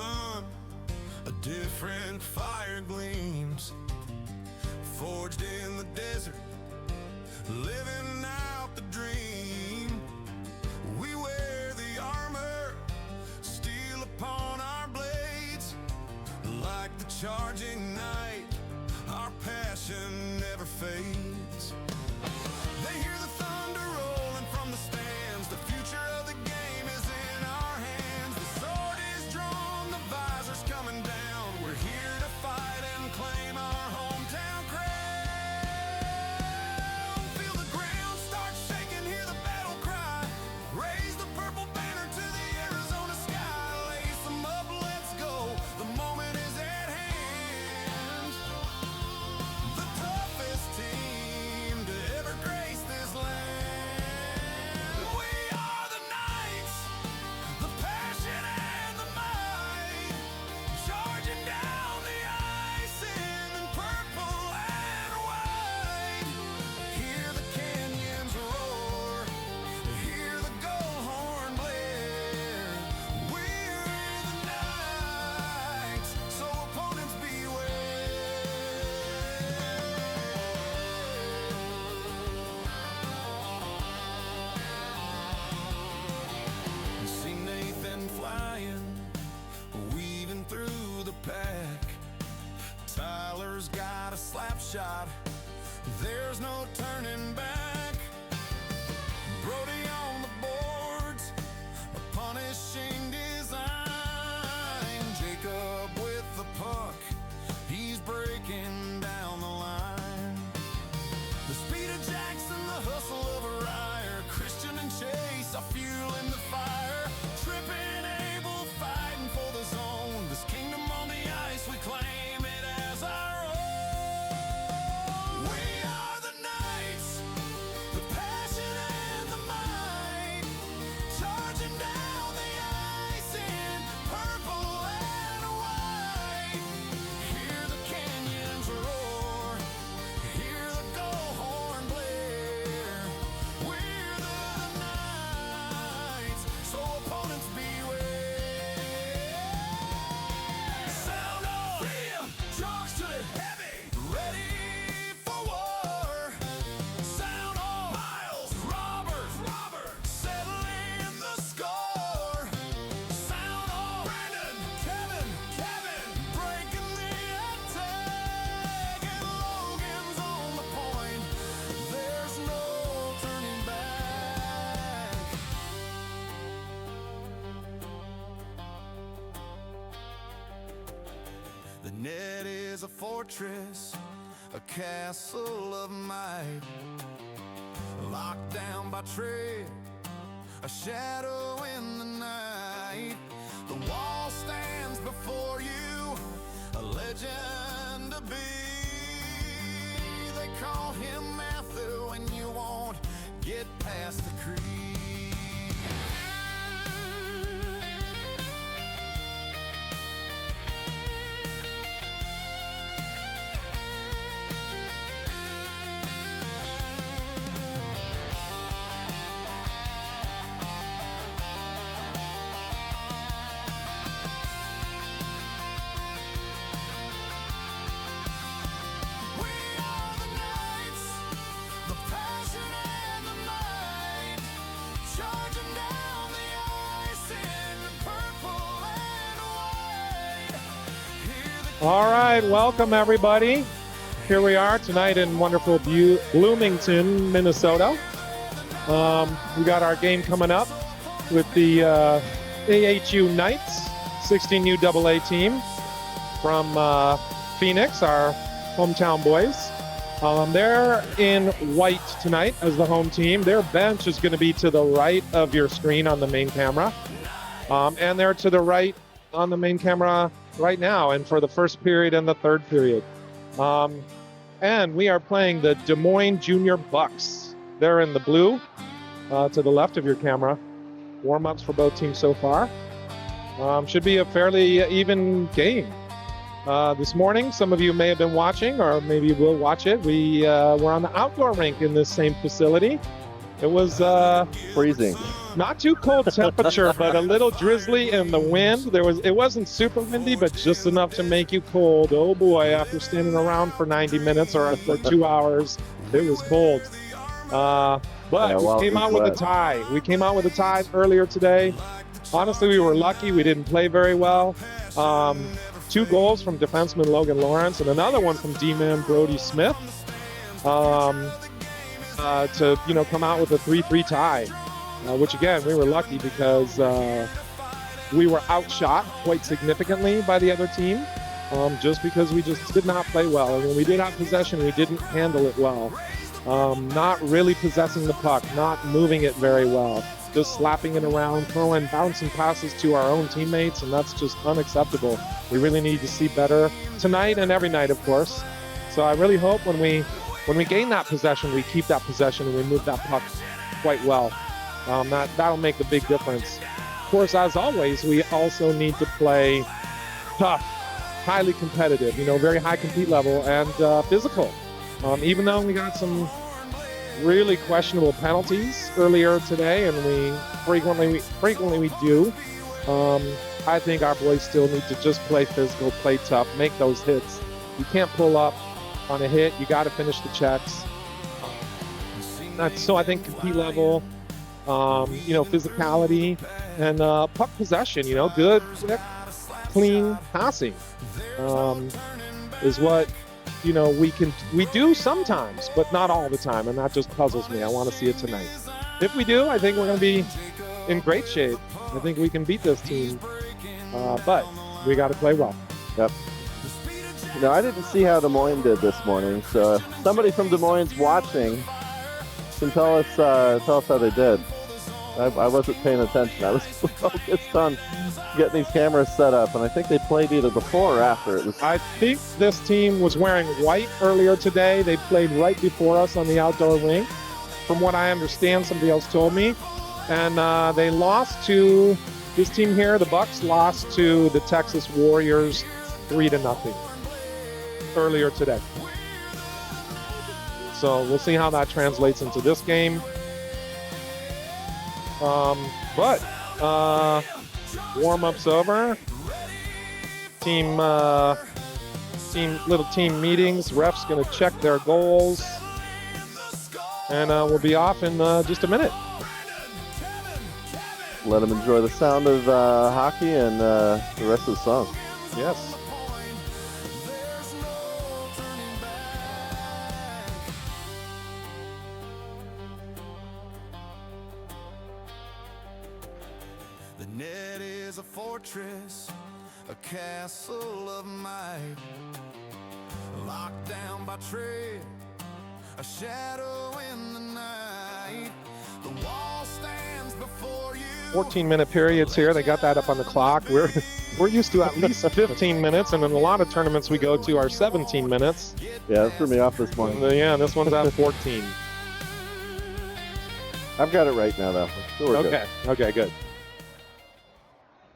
sun, a different fire gleams, forged in the desert, living out the dream. We wear the armor, steel upon our blades, like the charging night, our passion never fades. They hear the thunder rolling from the stands, the future of the game is in our hands. The sword is drawn, the visor's coming down, we're here to fight and claim our hometown crown. Feel the ground start shaking, hear the battle cry, raise the purple banner to the Arizona sky. Lace them up, let's go, the moment is at hand. The toughest team to ever grace this land. We are the Knights, the passion and the might, charging down the ice in purple and white. Hear the canyons roar, hear the gold horn blare. We're the Knights, so opponents beware. See Nathan flying, weaving through the pack. Tyler's got a slap shot, there's no turning back. Brody on the boards, a punishing design. Jacob with the puck, he's breaking down the line. The speed of Jackson, the hustle of a Ryer, Christian and Chase are fueling the fire. Tripping Abel, fighting for the zone. This kingdom on the ice, we claim it as our own. We are the Knights, the passion and the might, charging down the ice in purple and white. Hear the canyons roar, hear the gold horn blare. We're the Knights, so opponents beware. Sound off, freedom, trucks to the heavy, ready for war. Sound off, Miles, Robert, settling the score. Sound off, Brandon, Kevin, breaking the attack. And Logan's on the point, there's no turning back. The net is a fortress, a castle of might, locked down by trade, a shadow in the night. The wall stands before you, a legend to be. They call him Matthew, and you won't get past the creed. We are the Knights, the passion and the might, charging down the ice in purple and white. Hear the All right, welcome everybody. Here we are tonight in wonderful Bloomington, Minnesota. We got our game coming up with the AHU Knights, 16U AA team from Phoenix, our hometown boys. They're in white tonight as the home team. Their bench is going to be to the right of your screen on the main camera. And they're to the right on the main camera right now, and for the first period and the third period. And we are playing the Des Moines Junior Bucs. They're in the blue to the left of your camera. Warm-ups for both teams so far. Should be a fairly even game. This morning, some of you may have been watching, or maybe will watch it. We were on the outdoor rink in this same facility. It was Freezing. not too cold temperature, but a little drizzly, and the wind. It wasn't super windy, but just enough to make you cold. Oh boy! After standing around for 90 minutes or for 2 hours, it was cold. But Yeah, well, we came it was out with a wet. tie. We came out with a tie earlier today. Honestly, we were lucky. We didn't play very well. 2 goals from defenseman Logan Lawrence and another one from D-man Brody Smith to come out with a 3-3 tie, which again we were lucky because we were outshot quite significantly by the other team, just because we just did not play well. And when we did have possession, we didn't handle it well. Not really possessing the puck, not moving it very well, just slapping it around, throwing bouncing passes to our own teammates, and that's just unacceptable. We really need to see better tonight and every night, of course. So I really hope when we gain that possession, we keep that possession and we move that puck quite well. That'll make the big difference. Of course, as always, we also need to play tough, highly competitive, very high compete level and physical. Even though we got some really questionable penalties earlier today, and we frequently do, I think our boys still need to just play physical, play tough, make those hits. You can't pull up on a hit. You got to finish the checks. So I think compete level, physicality, and puck possession, good, quick, clean passing is what we do sometimes, but not all the time, and that just puzzles me. I want to see it tonight. If we do, I think we're going to be in great shape. I think we can beat this team, but we got to play well. Yep. I didn't see how Des Moines did this morning, so if somebody from Des Moines watching can tell us how they did. I wasn't paying attention. I was focused on getting these cameras set up, and I think they played either before or after. I think this team was wearing white earlier today. They played right before us on the outdoor rink, from what I understand. Somebody else told me, and they lost to this team here. The Bucs lost to the Texas Warriors 3-0 earlier today. So we'll see how that translates into this game. But warm-up's over. Team meetings. Refs gonna check their goals, and we'll be off in just a minute. Let them enjoy the sound of hockey and the rest of the song. Yes. The net is a fortress, a castle of might, locked down by tread, a shadow in the night. The wall stands before you. 14-minute periods here. They got that up on the clock. We're used to at least 15 minutes, and in a lot of tournaments we go to our 17 minutes. Yeah, that threw me off this morning. Yeah, this one's at 14. I've got it right now, though. So we're Okay. Okay, good.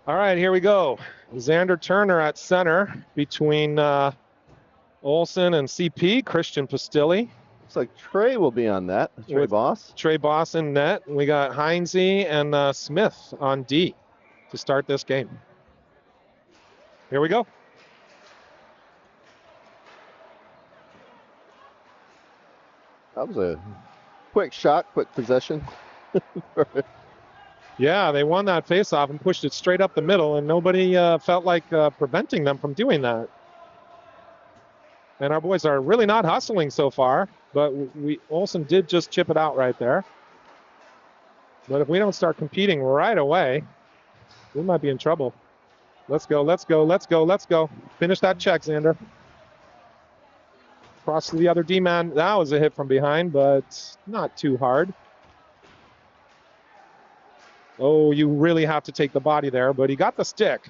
All right, here we go. Xander Turner at center between Olsen and CP, Christian Pastilli. Looks like Trey will be on that. Trey With Boss. Trey Boss in net. We got Heinze and Smith on D to start this game. Here we go. That was a quick shot, quick possession. Yeah, they won that faceoff and pushed it straight up the middle, and nobody felt like preventing them from doing that. And our boys are really not hustling so far, but Olsen did just chip it out right there. But if we don't start competing right away, we might be in trouble. Let's go, let's go, let's go, let's go. Finish that check, Xander. Cross to the other D-man. That was a hit from behind, but not too hard. Oh, you really have to take the body there, but he got the stick.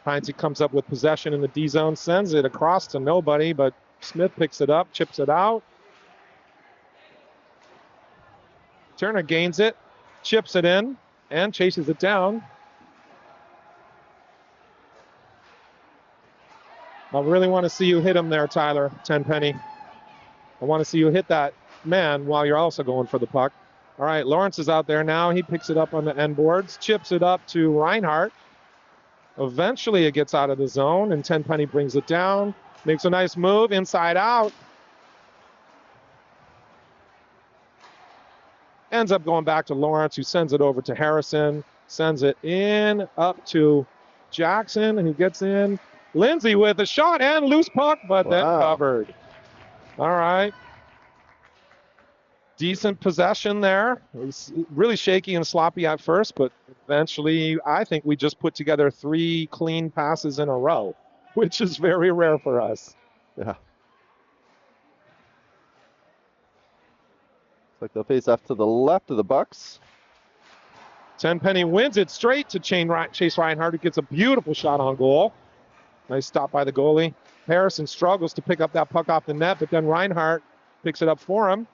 Heinze comes up with possession in the D zone, sends it across to nobody, but Smith picks it up, chips it out. Turner gains it, chips it in, and chases it down. I really want to see you hit him there, Tyler Tenpenny. I want to see you hit that man while you're also going for the puck. All right, Lawrence is out there now. He picks it up on the end boards, chips it up to Reinhart. Eventually it gets out of the zone, and Tenpenny brings it down. Makes a nice move inside out. Ends up going back to Lawrence, who sends it over to Harrison. Sends it in, up to Jackson, and he gets in. Lindsay with a shot and loose puck, but then covered. All right. Decent possession there. It was really shaky and sloppy at first, but eventually I think we just put together 3 clean passes in a row, which is very rare for us. Yeah. Looks like they'll face off to the left of the Bucs. Tenpenny wins it straight to Chase Reinhart, who gets a beautiful shot on goal. Nice stop by the goalie. Harrison struggles to pick up that puck off the net, but then Reinhart picks it up for him.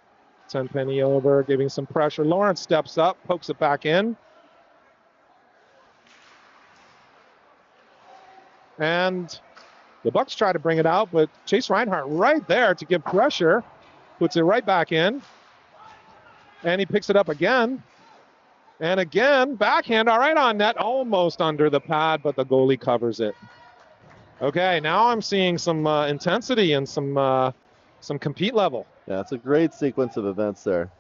Tenpenny over, giving some pressure. Lawrence steps up, pokes it back in. And the Bucs try to bring it out, but Chase Reinhart right there to give pressure. Puts it right back in. And he picks it up again. And again, backhand, all right on net, almost under the pad, but the goalie covers it. Okay, now I'm seeing some intensity and some compete level. Yeah, it's a great sequence of events there.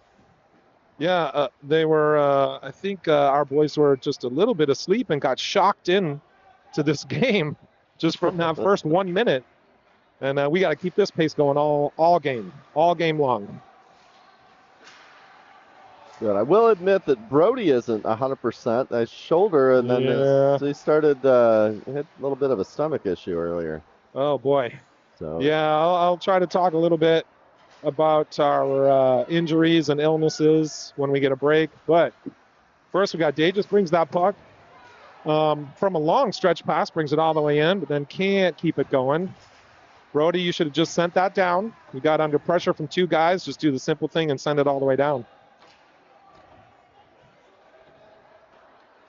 Yeah, they were, I think our boys were just a little bit asleep and got shocked in to this game just from that first 1 minute. And we got to keep this pace going all game long. Good. I will admit that Brody isn't 100%. His shoulder, and then he started hit a little bit of a stomach issue earlier. Oh, boy. So yeah, I'll try to talk a little bit about our injuries and illnesses when we get a break. But first, we got Day just brings that puck from a long stretch pass, brings it all the way in, but then can't keep it going. Brody, you should have just sent that down. You got under pressure from 2 guys. Just do the simple thing and send it all the way down.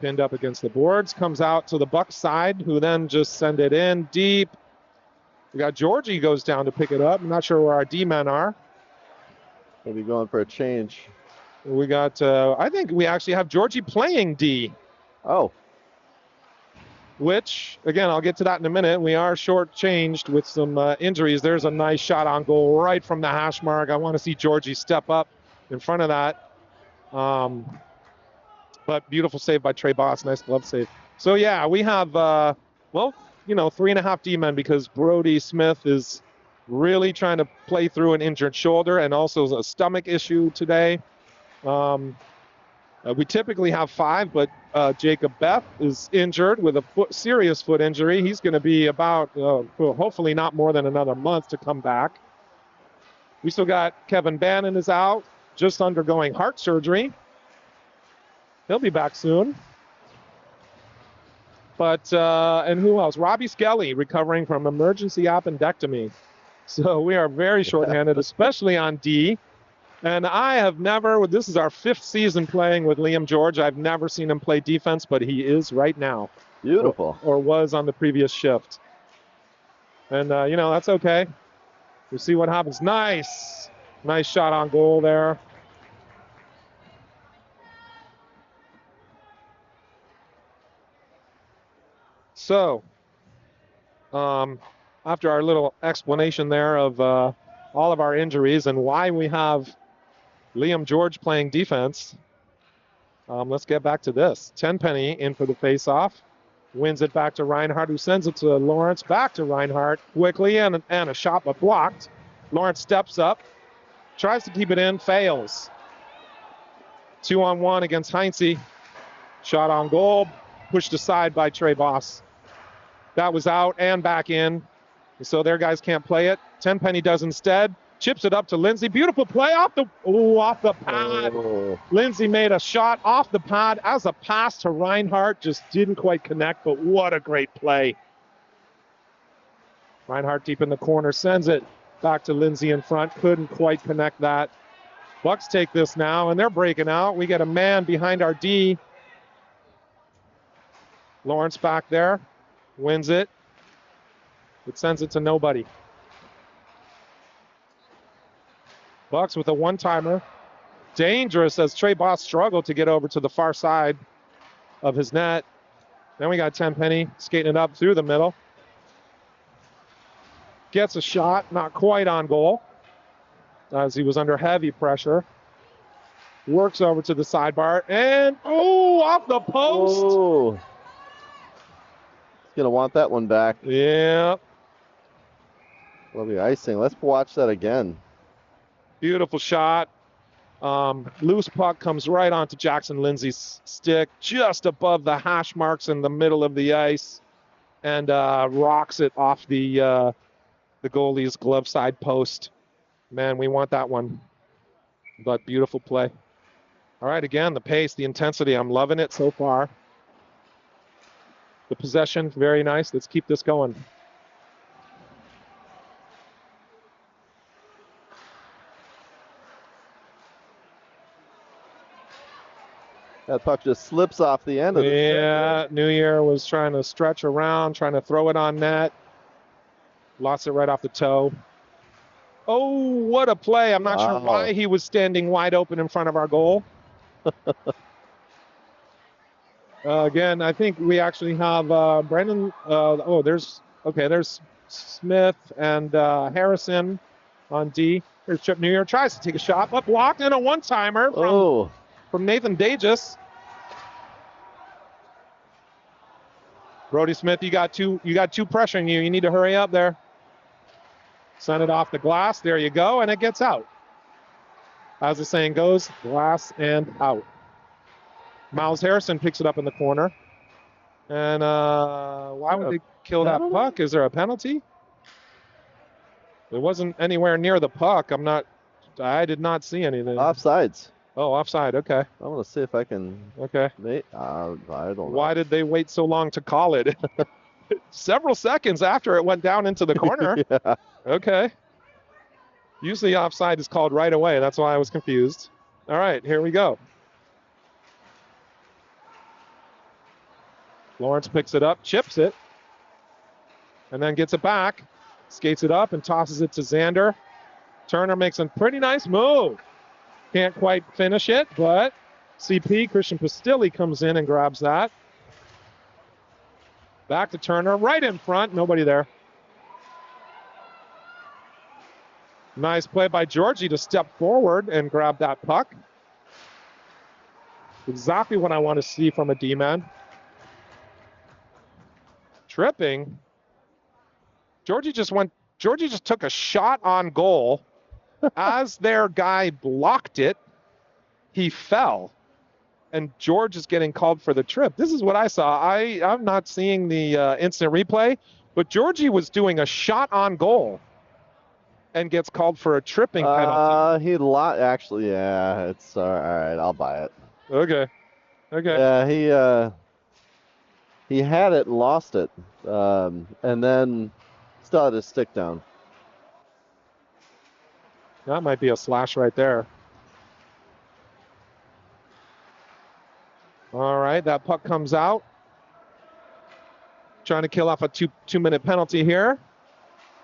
Pinned up against the boards, comes out to the Bucs side, who then just send it in deep. We got Georgie goes down to pick it up. I'm not sure where our D-men are. Maybe going for a change. We got, I think we actually have Georgie playing D. Oh. Which, again, I'll get to that in a minute. We are shortchanged with some injuries. There's a nice shot on goal right from the hash mark. I want to see Georgie step up in front of that. But beautiful save by Trey Boss. Nice glove save. So, yeah, we have, 3.5 D-men because Brody Smith is really trying to play through an injured shoulder and also a stomach issue today. We typically have 5, but Jacob Beth is injured with a serious foot injury. He's going to be about, hopefully not more than another month to come back. We still got Kevin Bannon is out, just undergoing heart surgery. He'll be back soon. But, and who else? Robbie Skelly recovering from emergency appendectomy. So we are very shorthanded, especially on D. And I have never, this is our 5th season playing with Liam George. I've never seen him play defense, but he is right now. Beautiful. Or was on the previous shift. And, that's okay. We'll see what happens. Nice. Nice shot on goal there. So, after our little explanation there of all of our injuries and why we have Liam George playing defense, let's get back to this. Tenpenny in for the face-off. Wins it back to Reinhart, who sends it to Lawrence. Back to Reinhart quickly, and a shot but blocked. Lawrence steps up, tries to keep it in, fails. 2-on-1 against Heinze. Shot on goal, pushed aside by Trey Boss. That was out and back in. So their guys can't play it. Tenpenny does instead. Chips it up to Lindsay. Beautiful play off the pad. Oh. Lindsay made a shot off the pad as a pass to Reinhart. Just didn't quite connect, but what a great play. Reinhart deep in the corner, sends it back to Lindsay in front. Couldn't quite connect that. Bucs take this now, and they're breaking out. We get a man behind our D. Lawrence back there. Wins it. It sends it to nobody. Bucs with a one-timer. Dangerous as Trey Boss struggled to get over to the far side of his net. Then we got Tenpenny skating it up through the middle. Gets a shot, not quite on goal, as he was under heavy pressure. Works over to the sidebar, and off the post. Oh. He's going to want that one back. Yeah. Lovely icing. Let's watch that again. Beautiful shot. Loose puck comes right onto Jackson Lindsay's stick, just above the hash marks in the middle of the ice, and rocks it off the goalie's glove side post. Man, we want that one. But beautiful play. All right, again, the pace, the intensity, I'm loving it so far. The possession, very nice. Let's keep this going. That puck just slips off the end of the Yeah, New Year was trying to stretch around, trying to throw it on net. Lost it right off the toe. Oh, what a play. I'm not sure why he was standing wide open in front of our goal. Again, I think we actually have Brendan. There's Smith and Harrison on D. Here's Chip New Year. Tries to take a shot, but blocked, and a one-timer from Nathan Dages. Brody Smith, you got two pressuring you. You need to hurry up there. Send it off the glass. There you go, and it gets out. As the saying goes, glass and out. Miles Harrison picks it up in the corner. And why would they kill that puck? Is there a penalty? It wasn't anywhere near the puck. I did not see anything. Offsides. Oh, offside. Okay. I want to see if I can. Okay. I don't know. Why did they wait so long to call it? Several seconds after it went down into the corner. Yeah. Okay. Usually offside is called right away. That's why I was confused. All right, here we go. Lawrence picks it up, chips it, and then gets it back. Skates it up and tosses it to Xander. Turner makes a pretty nice move. Can't quite finish it, but CP, Christian Pastilli, comes in and grabs that. Back to Turner, right in front, nobody there. Nice play by Georgie to step forward and grab that puck. Exactly what I want to see from a D-man. Tripping. Georgie just took a shot on goal. As their guy blocked it, he fell. And George is getting called for the trip. This is what I saw. I'm not seeing the instant replay, but Georgie was doing a shot on goal and gets called for a tripping penalty. Actually, yeah, it's all right. I'll buy it. Okay. Yeah, he had it, lost it, and then still had his stick down. That might be a slash right there. All right, that puck comes out. Trying to kill off a two-minute penalty here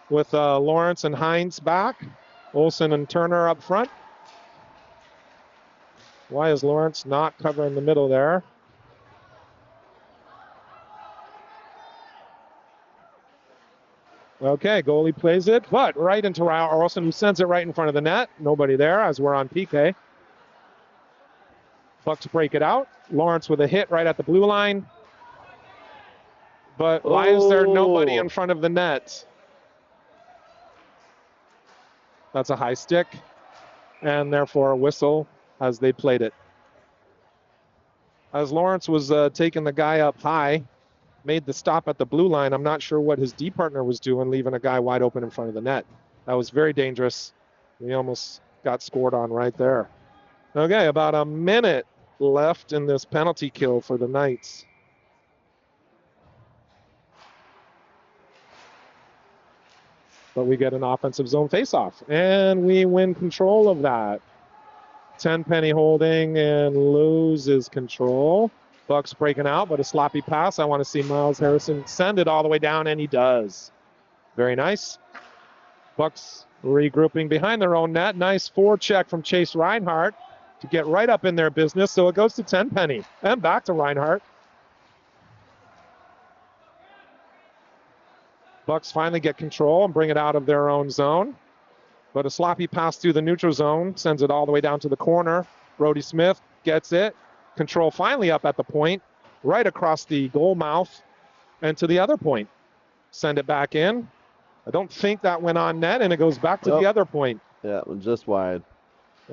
with Lawrence and Hines back. Olsen and Turner up front. Why is Lawrence not covering the middle there? Okay, goalie plays it, but right into Ryle Olsen, who sends it right in front of the net. Nobody there as we're on PK. Bucs break it out. Lawrence with a hit right at the blue line. But why is there nobody in front of the net? That's a high stick, and therefore a whistle as they played it. As Lawrence was taking the guy up high, made the stop at the blue line. I'm not sure what his D partner was doing, leaving a guy wide open in front of the net. That was very dangerous. We almost got scored on right there. Okay, about a minute left in this penalty kill for the Knights. But we get an offensive zone faceoff, and we win control of that. Tenpenny holding and loses control. Bucs breaking out, but a sloppy pass. I want to see Miles Harrison send it all the way down, and he does. Very nice. Bucs Regrouping behind their own net. Nice forecheck from Chase Reinhardt to get right up in their business. So it goes to Tenpenny and back to Reinhardt. Bucs finally get control and bring it out of their own zone. But a sloppy pass through the neutral zone sends it all the way down to the corner. Brody Smith gets it. Control finally up at the point, right across the goal mouth and to the other point. Send it back in. I don't think that went on net, and it goes back to the other point. Yeah, it was just wide.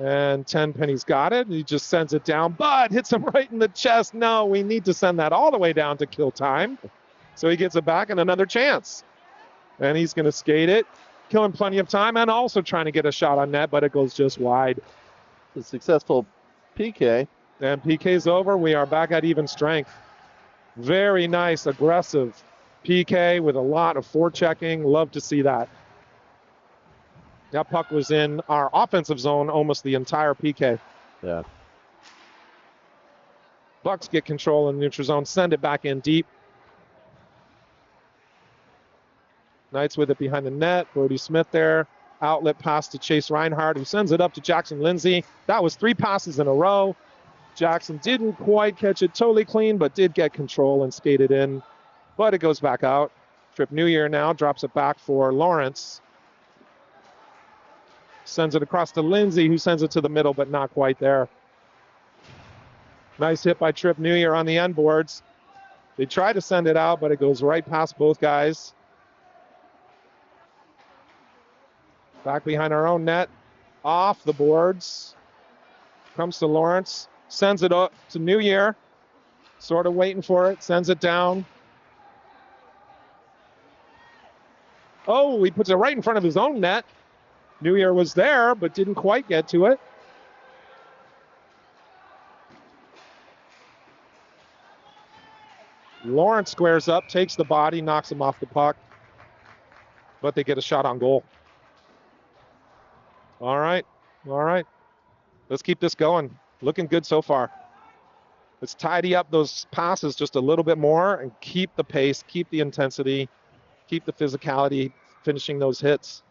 And Tenpenny's got it. He just sends it down, but hits him right in the chest. No, we need to send that all the way down to kill time. So he gets it back and another chance. And he's going to skate it, killing plenty of time, and also trying to get a shot on net, but it goes just wide. A successful PK. And PK's over. We are back at even strength. Very nice, aggressive PK with a lot of forechecking. Love to see that. That puck was in our offensive zone almost the entire PK. Yeah. Bucs get control in the neutral zone, send it back in deep. Knights with it behind the net. Brody Smith there. Outlet pass to Chase Reinhardt, who sends it up to Jackson Lindsay. That was 3 passes in a row. Jackson didn't quite catch it totally clean, but did get control and skate it in. But it goes back out. Trip New Year now drops it back for Lawrence. Sends it across to Lindsay, who sends it to the middle, but not quite there. Nice hit by Trip New Year on the end boards. They try to send it out, but it goes right past both guys. Back behind our own net. Off the boards. Comes to Lawrence. Sends it up to New Year. Sort of waiting for it. Sends it down. Oh, he puts it right in front of his own net. New Year was there, but didn't quite get to it. Lawrence squares up, takes the body, knocks him off the puck. But they get a shot on goal. All right. Let's keep this going. Looking good so far. Let's tidy up those passes just a little bit more and keep the pace, keep the intensity, keep the physicality, finishing those hits.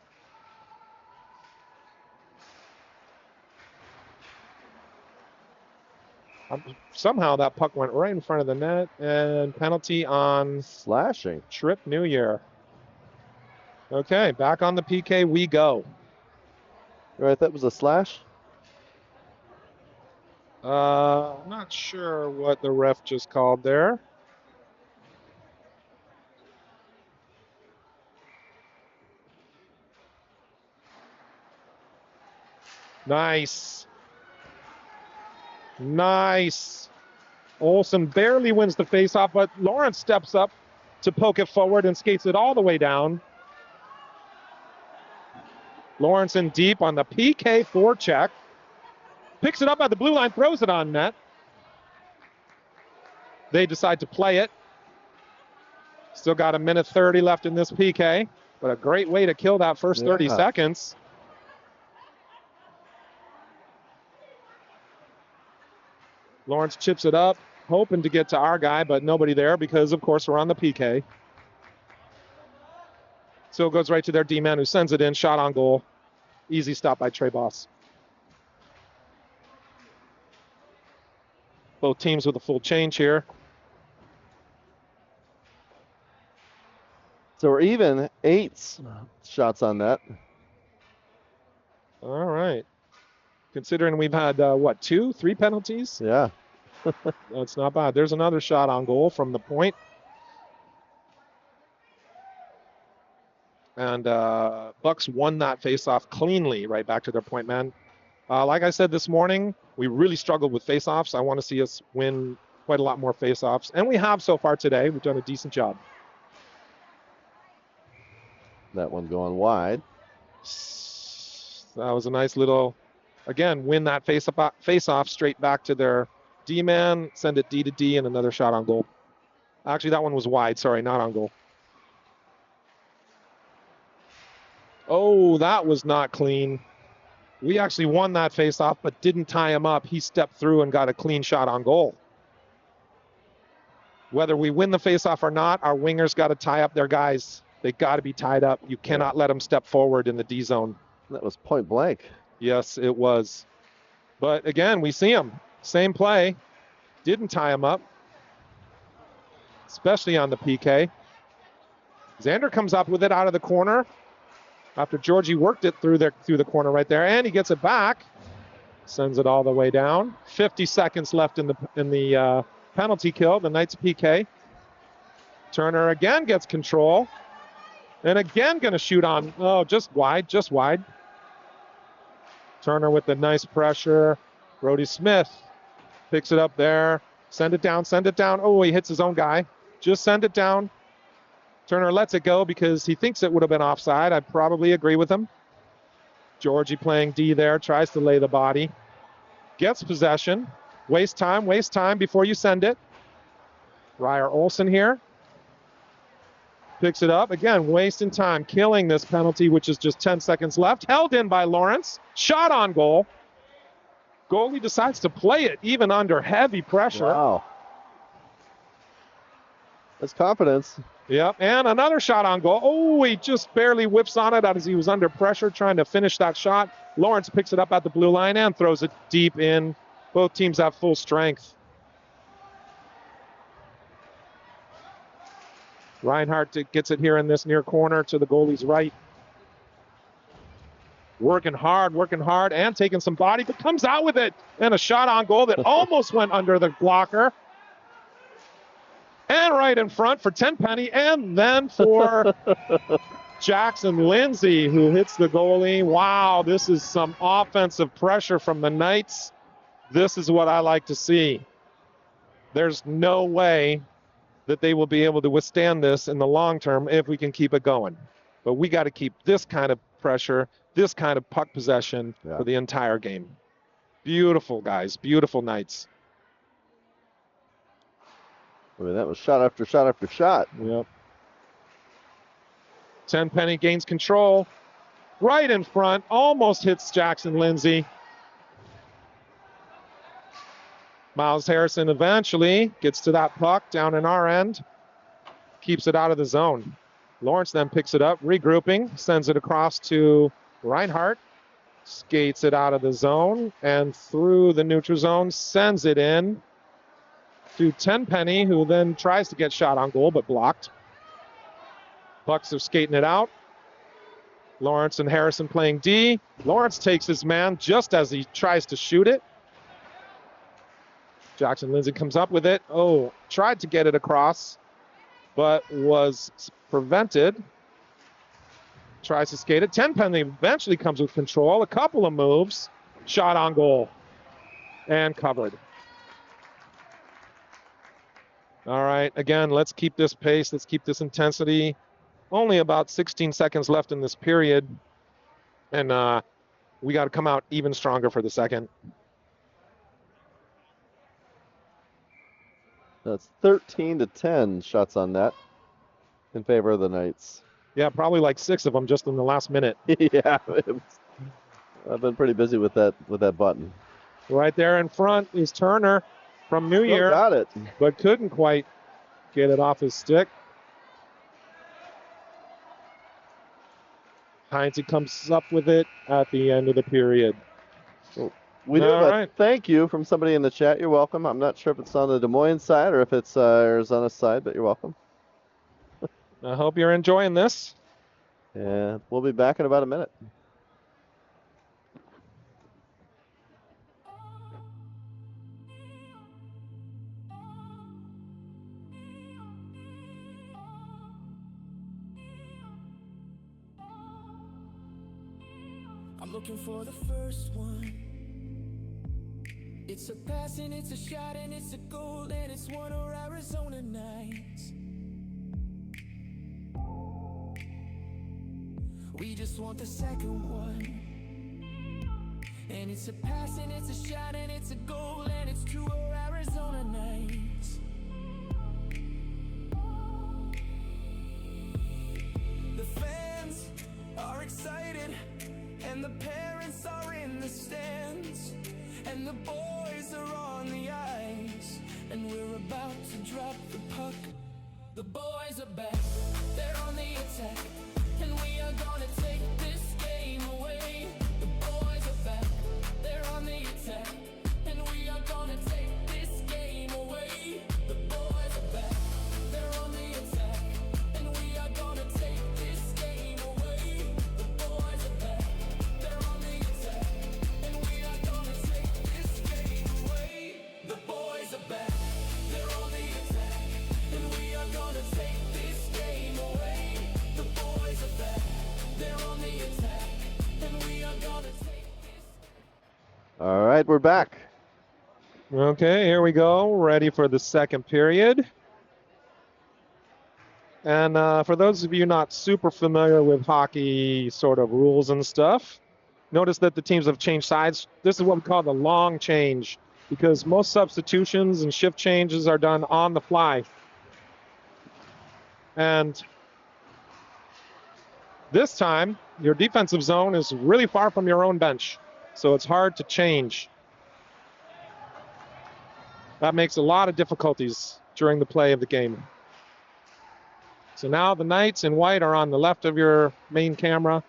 Somehow that puck went right in front of the net, and penalty on Slashing. Trip New Year. Okay, back on the PK we go. Right, that was a slash? I'm not sure what the ref just called there. Nice. Olsen barely wins the faceoff, but Lawrence steps up to poke it forward and skates it all the way down. Lawrence in deep on the PK forecheck. Picks it up at the blue line, throws it on net. They decide to play it. Still got a minute 30 left in this PK, but a great way to kill that first 30 seconds. Lawrence chips it up, hoping to get to our guy, but nobody there because, of course, we're on the PK. So it goes right to their D-man who sends it in, shot on goal. Easy stop by Trey Boss. Both teams with a full change here. So we're even. 8 shots on net. All right. Considering we've had, 2, 3 penalties? Yeah. That's not bad. There's another shot on goal from the point. And Bucs won that faceoff cleanly right back to their point man. Like I said this morning, we really struggled with faceoffs. I want to see us win quite a lot more faceoffs. And we have so far today. We've done a decent job. That one going wide. That was a nice little, again, win that face-off straight back to their D-man, send it D to D, and another shot on goal. Actually, that one was wide. Sorry, not on goal. Oh, that was not clean. We actually won that face-off, but didn't tie him up. He stepped through and got a clean shot on goal. Whether we win the face-off or not, our wingers got to tie up their guys. They got to be tied up. You cannot let them step forward in the D zone. That was point blank. Yes, it was. But again, we see him. Same play. Didn't tie him up, especially on the PK. Xander comes up with it out of the corner after Georgie worked it through the corner right there, and he gets it back. Sends it all the way down. 50 seconds left in the penalty kill, the Knights PK. Turner again gets control, and again going to shoot on. Oh, just wide. Turner with the nice pressure. Brody Smith picks it up there. Send it down. Oh, he hits his own guy. Just send it down. Turner lets it go because he thinks it would have been offside. I probably agree with him. Georgie playing D there, tries to lay the body. Gets possession. Waste time before you send it. Ryer Olsen here. Picks it up. Again, wasting time, killing this penalty, which is just 10 seconds left. Held in by Lawrence. Shot on goal. Goalie decides to play it even under heavy pressure. Wow. That's confidence. Yep, and another shot on goal. Oh, he just barely whips on it as he was under pressure trying to finish that shot. Lawrence picks it up at the blue line and throws it deep in. Both teams have full strength. Reinhardt gets it here in this near corner to the goalie's right. Working hard, and taking some body, but comes out with it. And a shot on goal that almost went under the blocker. And right in front for Tenpenny, and then for Jackson Lindsay, who hits the goalie. Wow, this is some offensive pressure from the Knights. This is what I like to see. There's no way that they will be able to withstand this in the long term if we can keep it going. But we got to keep this kind of pressure, this kind of puck possession for the entire game. Beautiful, guys. Beautiful Knights. I mean, that was shot after shot after shot. Yep. Tenpenny gains control. Right in front. Almost hits Jackson Lindsay. Miles Harrison eventually gets to that puck down in our end. Keeps it out of the zone. Lawrence then picks it up, regrouping, sends it across to Reinhardt. Skates it out of the zone and through the neutral zone, sends it in to Tenpenny, who then tries to get shot on goal, but blocked. Bucs are skating it out. Lawrence and Harrison playing D. Lawrence takes his man just as he tries to shoot it. Jackson Lindsay comes up with it. Oh, tried to get it across, but was prevented. Tries to skate it. Tenpenny eventually comes with control. A couple of moves. Shot on goal. And covered. All right, again, let's keep this pace. Let's keep this intensity. Only about 16 seconds left in this period. And we got to come out even stronger for the second. That's 13-10 shots on net in favor of the Knights. Yeah, probably like 6 of them just in the last minute. Yeah, I've been pretty busy with that button. Right there in front is Turner from New Year. Got it. But couldn't quite get it off his stick. Heinze comes up with it at the end of the period. We do have a thank you from somebody in the chat. You're welcome. I'm not sure if it's on the Des Moines side or if it's Arizona's side, but you're welcome. I hope you're enjoying this. Yeah, we'll be back in about a minute. I'm looking for the first one. It's a pass and it's a shot and it's a goal and it's one of Arizona nights. We just want the second one. And it's a pass and it's a shot and it's a goal and it's two of Arizona nights. The fans are excited and the parents are in the stands and the boys are on the ice and we're about to drop the puck. The boys are back, they're on the attack, and we are gonna take this game away. All right, we're back. Okay, here we go. Ready for the second period. And for those of you not super familiar with hockey sort of rules and stuff, notice that the teams have changed sides. This is what we call the long change because most substitutions and shift changes are done on the fly. And this time, your defensive zone is really far from your own bench, so it's hard to change. That makes a lot of difficulties during the play of the game. So now the Knights in white are on the left of your main camera.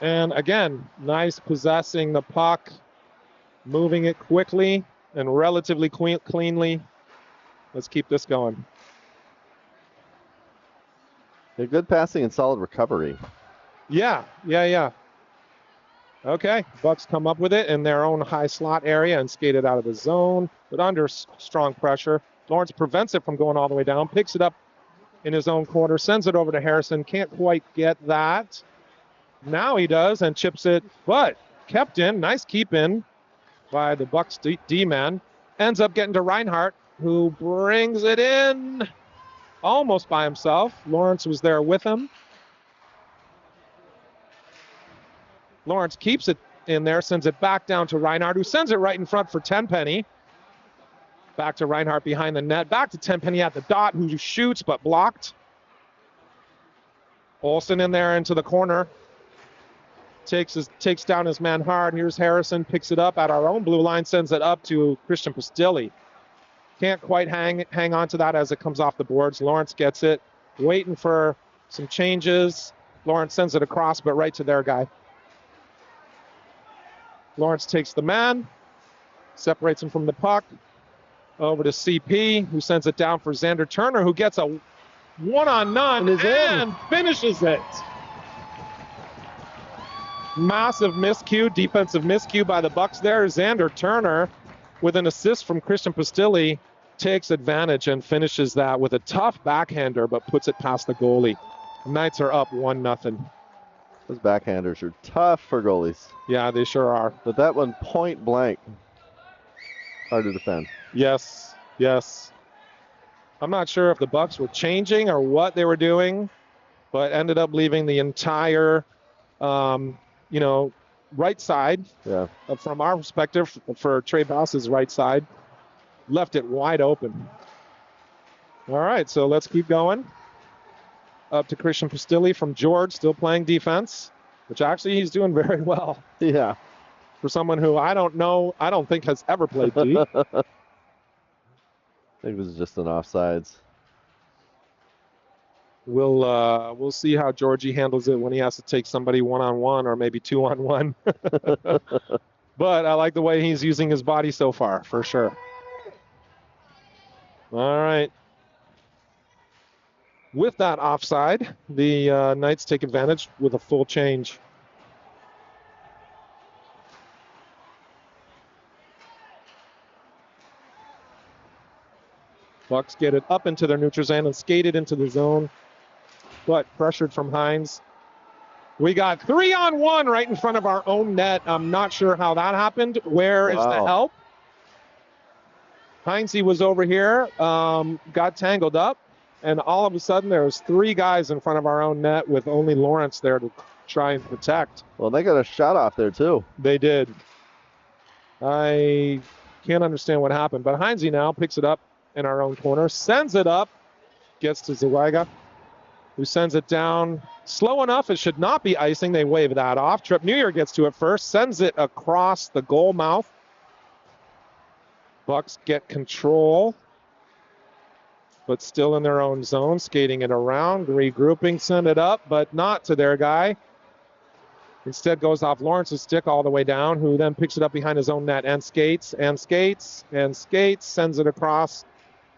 And again, nice possessing the puck, moving it quickly and relatively cleanly. Let's keep this going. Good passing and solid recovery. Yeah. Okay, Bucs come up with it in their own high slot area and skate it out of the zone, but under strong pressure. Lawrence prevents it from going all the way down, picks it up in his own corner, sends it over to Harrison. Can't quite get that. Now he does and chips it, but kept in. Nice keep in by the Bucs D-man. Ends up getting to Reinhart, who brings it in almost by himself. Lawrence was there with him. Lawrence keeps it in there, sends it back down to Reinhart, who sends it right in front for Tenpenny. Back to Reinhart behind the net. Back to Tenpenny at the dot, who shoots but blocked. Olsen in there into the corner. Takes down his man hard. Here's Harrison, picks it up at our own blue line, sends it up to Christian Pastilli. Can't quite hang on to that as it comes off the boards. Lawrence gets it, waiting for some changes. Lawrence sends it across, but right to their guy. Lawrence takes the man, separates him from the puck, over to CP, who sends it down for Xander Turner, who gets a one-on-none and finishes it. Massive miscue, defensive miscue by the Bucs there. Xander Turner, with an assist from Christian Pastilli, takes advantage and finishes that with a tough backhander, but puts it past the goalie. The Knights are up 1-0. Those backhanders are tough for goalies. Yeah, they sure are. But that one point blank, hard to defend. Yes. I'm not sure if the Bucs were changing or what they were doing, but ended up leaving the entire, right side. Yeah. From our perspective, for Trey Bass's right side, left it wide open. All right, so let's keep going. Up to Christian Pastilli from George, still playing defense, which actually he's doing very well. Yeah. For someone who I don't think has ever played D. I think it was just an offsides. We'll see how Georgie handles it when he has to take somebody one-on-one or maybe two-on-one. But I like the way he's using his body so far, for sure. All right. With that offside, the Knights take advantage with a full change. Bucs get it up into their neutral zone and skate it into the zone, but pressured from Hines. We got 3-on-1 right in front of our own net. I'm not sure how that happened. Where is the help? Heinze was over here, got tangled up, and all of a sudden there was 3 guys in front of our own net with only Lawrence there to try and protect. Well, they got a shot off there too. They did. I can't understand what happened, but Heinze now picks it up in our own corner, sends it up, gets to Zwiga, who sends it down slow enough. It should not be icing. They wave that off. Trip New Year gets to it first, sends it across the goal mouth. Bucs get control, but still in their own zone, skating it around, regrouping, send it up, but not to their guy. Instead goes off Lawrence's stick all the way down, who then picks it up behind his own net and skates, sends it across.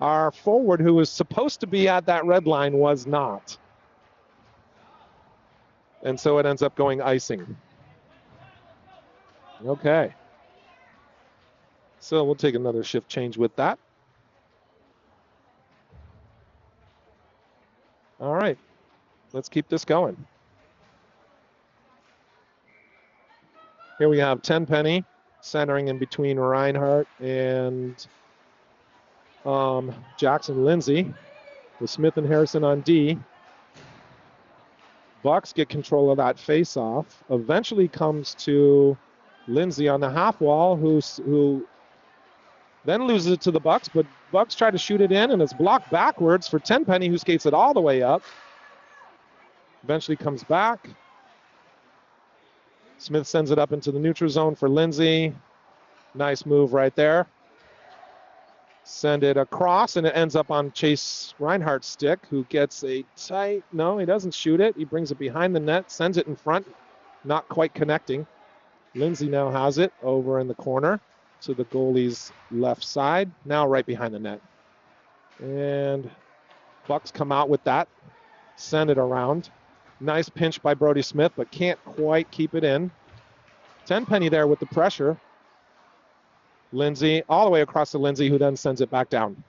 Our forward, who was supposed to be at that red line, was not. And so it ends up going icing. Okay. So we'll take another shift change with that. All right. Let's keep this going. Here we have Tenpenny centering in between Reinhardt and Jackson Lindsay with Smith and Harrison on D. Bucs get control of that face-off. Eventually comes to Lindsay on the half wall, who then loses it to the Bucs, but Bucs try to shoot it in, and it's blocked backwards for Tenpenny, who skates it all the way up. Eventually comes back. Smith sends it up into the neutral zone for Lindsay. Nice move right there. Send it across, and it ends up on Chase Reinhardt's stick, who gets a tight... No, he doesn't shoot it. He brings it behind the net, sends it in front, not quite connecting. Lindsay now has it over in the corner to the goalie's left side, now right behind the net. And Bucs come out with that, send it around. Nice pinch by Brody Smith, but can't quite keep it in. Tenpenny there with the pressure. Lindsay, all the way across to Lindsay, who then sends it back down.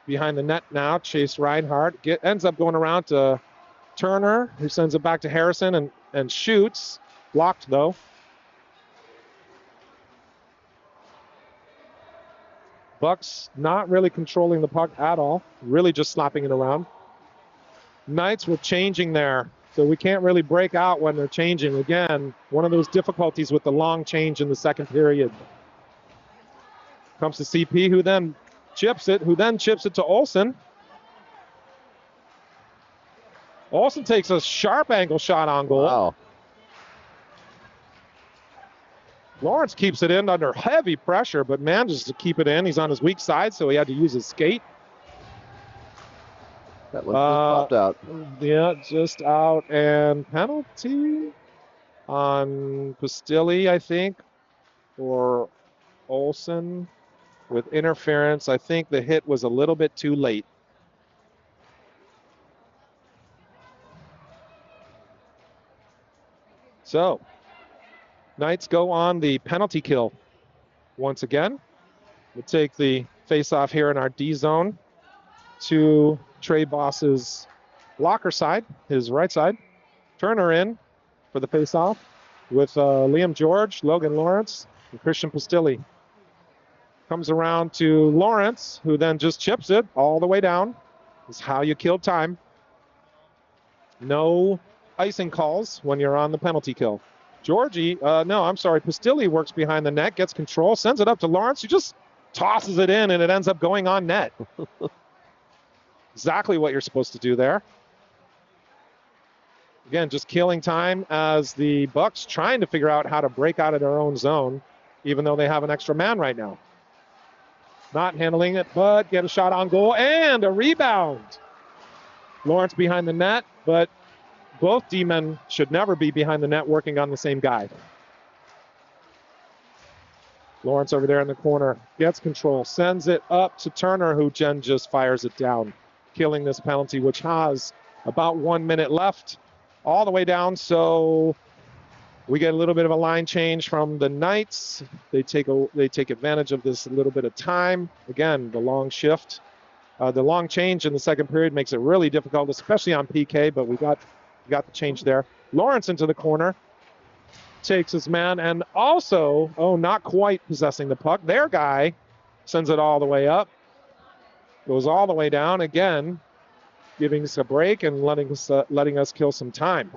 Behind the net now, Chase Reinhardt ends up going around to Turner, who sends it back to Harrison and shoots. Blocked, though. Bucs not really controlling the puck at all, really just slapping it around. Knights were changing there, so we can't really break out when they're changing. Again, one of those difficulties with the long change in the second period. Comes to CP, who then chips it to Olsen. Olsen takes a sharp angle shot on goal. Wow. Lawrence keeps it in under heavy pressure, but manages to keep it in. He's on his weak side, so he had to use his skate. That one just popped out. Yeah, just out. And penalty on Pastilli, I think, or Olsen with interference. I think the hit was a little bit too late. So, Knights go on the penalty kill once again. We'll take the face-off here in our D zone to Trey Boss's blocker side, his right side. Turner in for the face-off with Liam George, Logan Lawrence, and Christian Pastilli. Comes around to Lawrence, who then just chips it all the way down. This is how you kill time. No icing calls when you're on the penalty kill. Pastilli works behind the net, gets control, sends it up to Lawrence, who just tosses it in, and it ends up going on net. Exactly what you're supposed to do there. Again, just killing time as the Bucs trying to figure out how to break out of their own zone, even though they have an extra man right now. Not handling it, but get a shot on goal and a rebound. Lawrence behind the net, but both D-men should never be behind the net working on the same guy. Lawrence over there in the corner gets control, sends it up to Turner, who Jen just fires it down, killing this penalty, which has about 1 minute left, all the way down. So we get a little bit of a line change from the Knights. They take advantage of this little bit of time. Again, the long shift, the long change in the second period makes it really difficult, especially on PK. But we got the change there. Lawrence into the corner, takes his man, and also, not quite possessing the puck. Their guy sends it all the way up, goes all the way down again, giving us a break and letting us kill some time.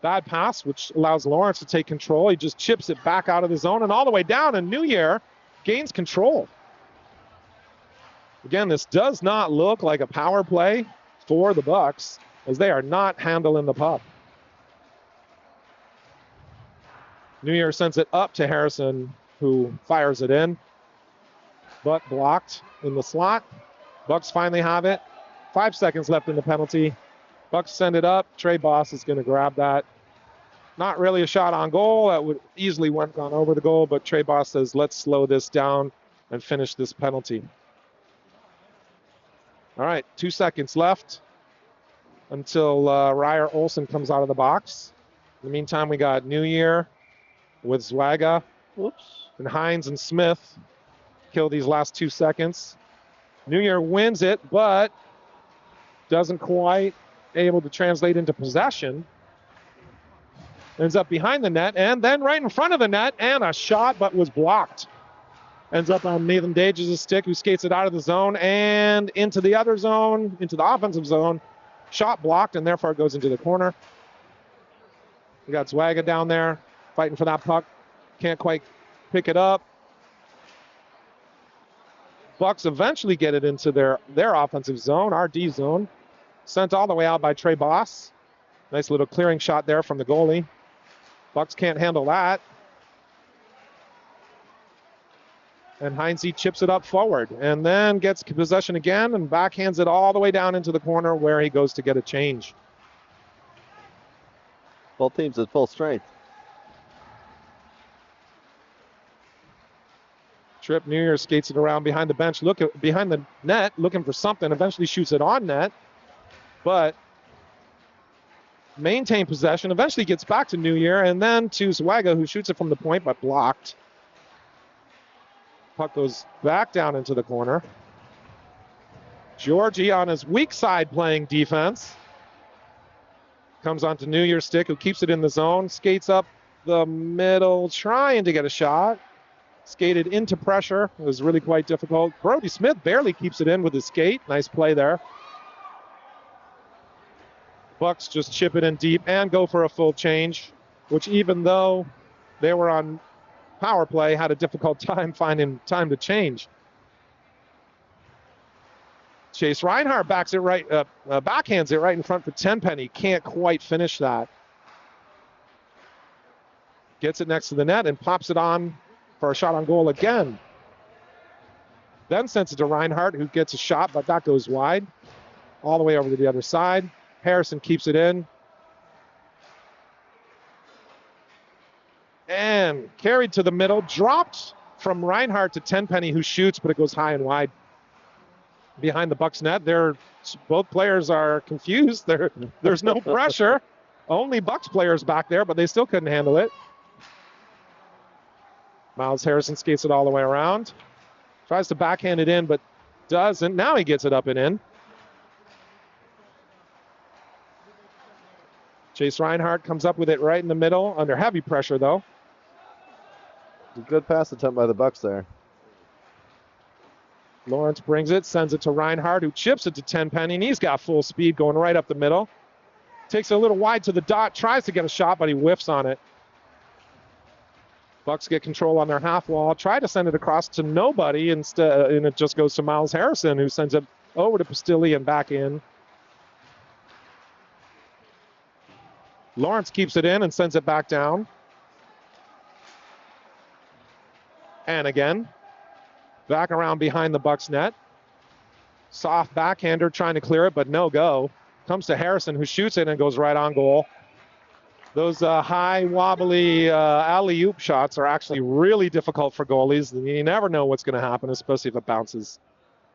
Bad pass, which allows Lawrence to take control. He just chips it back out of the zone and all the way down, and New Year gains control. Again, this does not look like a power play for the Bucs, as they are not handling the puck. New Year sends it up to Harrison, who fires it in, but blocked in the slot. Bucs finally have it. 5 seconds left in the penalty. Bucs send it up. Trey Boss is going to grab that. Not really a shot on goal. That would easily have gone over the goal, but Trey Boss says, let's slow this down and finish this penalty. All right, 2 seconds left until Ryer Olsen comes out of the box. In the meantime, we got New Year with Zwaga. And Hines and Smith kill these last 2 seconds. New Year wins it, but doesn't quite able to translate into possession. Ends up behind the net, and then right in front of the net, and a shot, but was blocked. Ends up on Nathan Dages' stick, who skates it out of the zone and into the other zone, into the offensive zone. Shot blocked, and therefore it goes into the corner. We got Zwaga down there fighting for that puck. Can't quite pick it up. Bucs eventually get it into their offensive zone, our D zone. Sent all the way out by Trey Boss. Nice little clearing shot there from the goalie. Bucs can't handle that. And Heinze chips it up forward and then gets possession again and backhands it all the way down into the corner where he goes to get a change. Both teams at full strength. Tripp New Year skates it around behind the bench, behind the net, looking for something. Eventually shoots it on net, but maintain possession. Eventually gets back to New Year and then to Zwaga, who shoots it from the point but blocked. Puck goes back down into the corner. Georgie on his weak side playing defense. Comes onto New Year's stick, who keeps it in the zone. Skates up the middle, trying to get a shot. Skated into pressure. It was really quite difficult. Brody Smith barely keeps it in with his skate. Nice play there. Bucs just chip it in deep and go for a full change, which even though they were on power play, had a difficult time finding time to change. Chase Reinhardt backhands it right in front for Tenpenny. Can't quite finish that. Gets it next to the net and pops it on for a shot on goal again. Then sends it to Reinhardt, who gets a shot, but that goes wide. All the way over to the other side. Harrison keeps it in. And carried to the middle, dropped from Reinhardt to Tenpenny, who shoots, but it goes high and wide behind the Bucs net. Both players are confused. There's no pressure. Only Bucs players back there, but they still couldn't handle it. Miles Harrison skates it all the way around. Tries to backhand it in, but doesn't. Now he gets it up and in. Chase Reinhardt comes up with it right in the middle, under heavy pressure, though. A good pass attempt by the Bucs there. Lawrence brings it, sends it to Reinhardt, who chips it to Tenpenny, and he's got full speed going right up the middle. Takes it a little wide to the dot, tries to get a shot, but he whiffs on it. Bucs get control on their half wall, try to send it across to nobody, instead, and it just goes to Miles Harrison, who sends it over to Pastilli and back in. Lawrence keeps it in and sends it back down. And again, back around behind the Bucs net. Soft backhander trying to clear it, but no go. Comes to Harrison, who shoots it and goes right on goal. Those high, wobbly alley-oop shots are actually really difficult for goalies. You never know what's going to happen, especially if it bounces.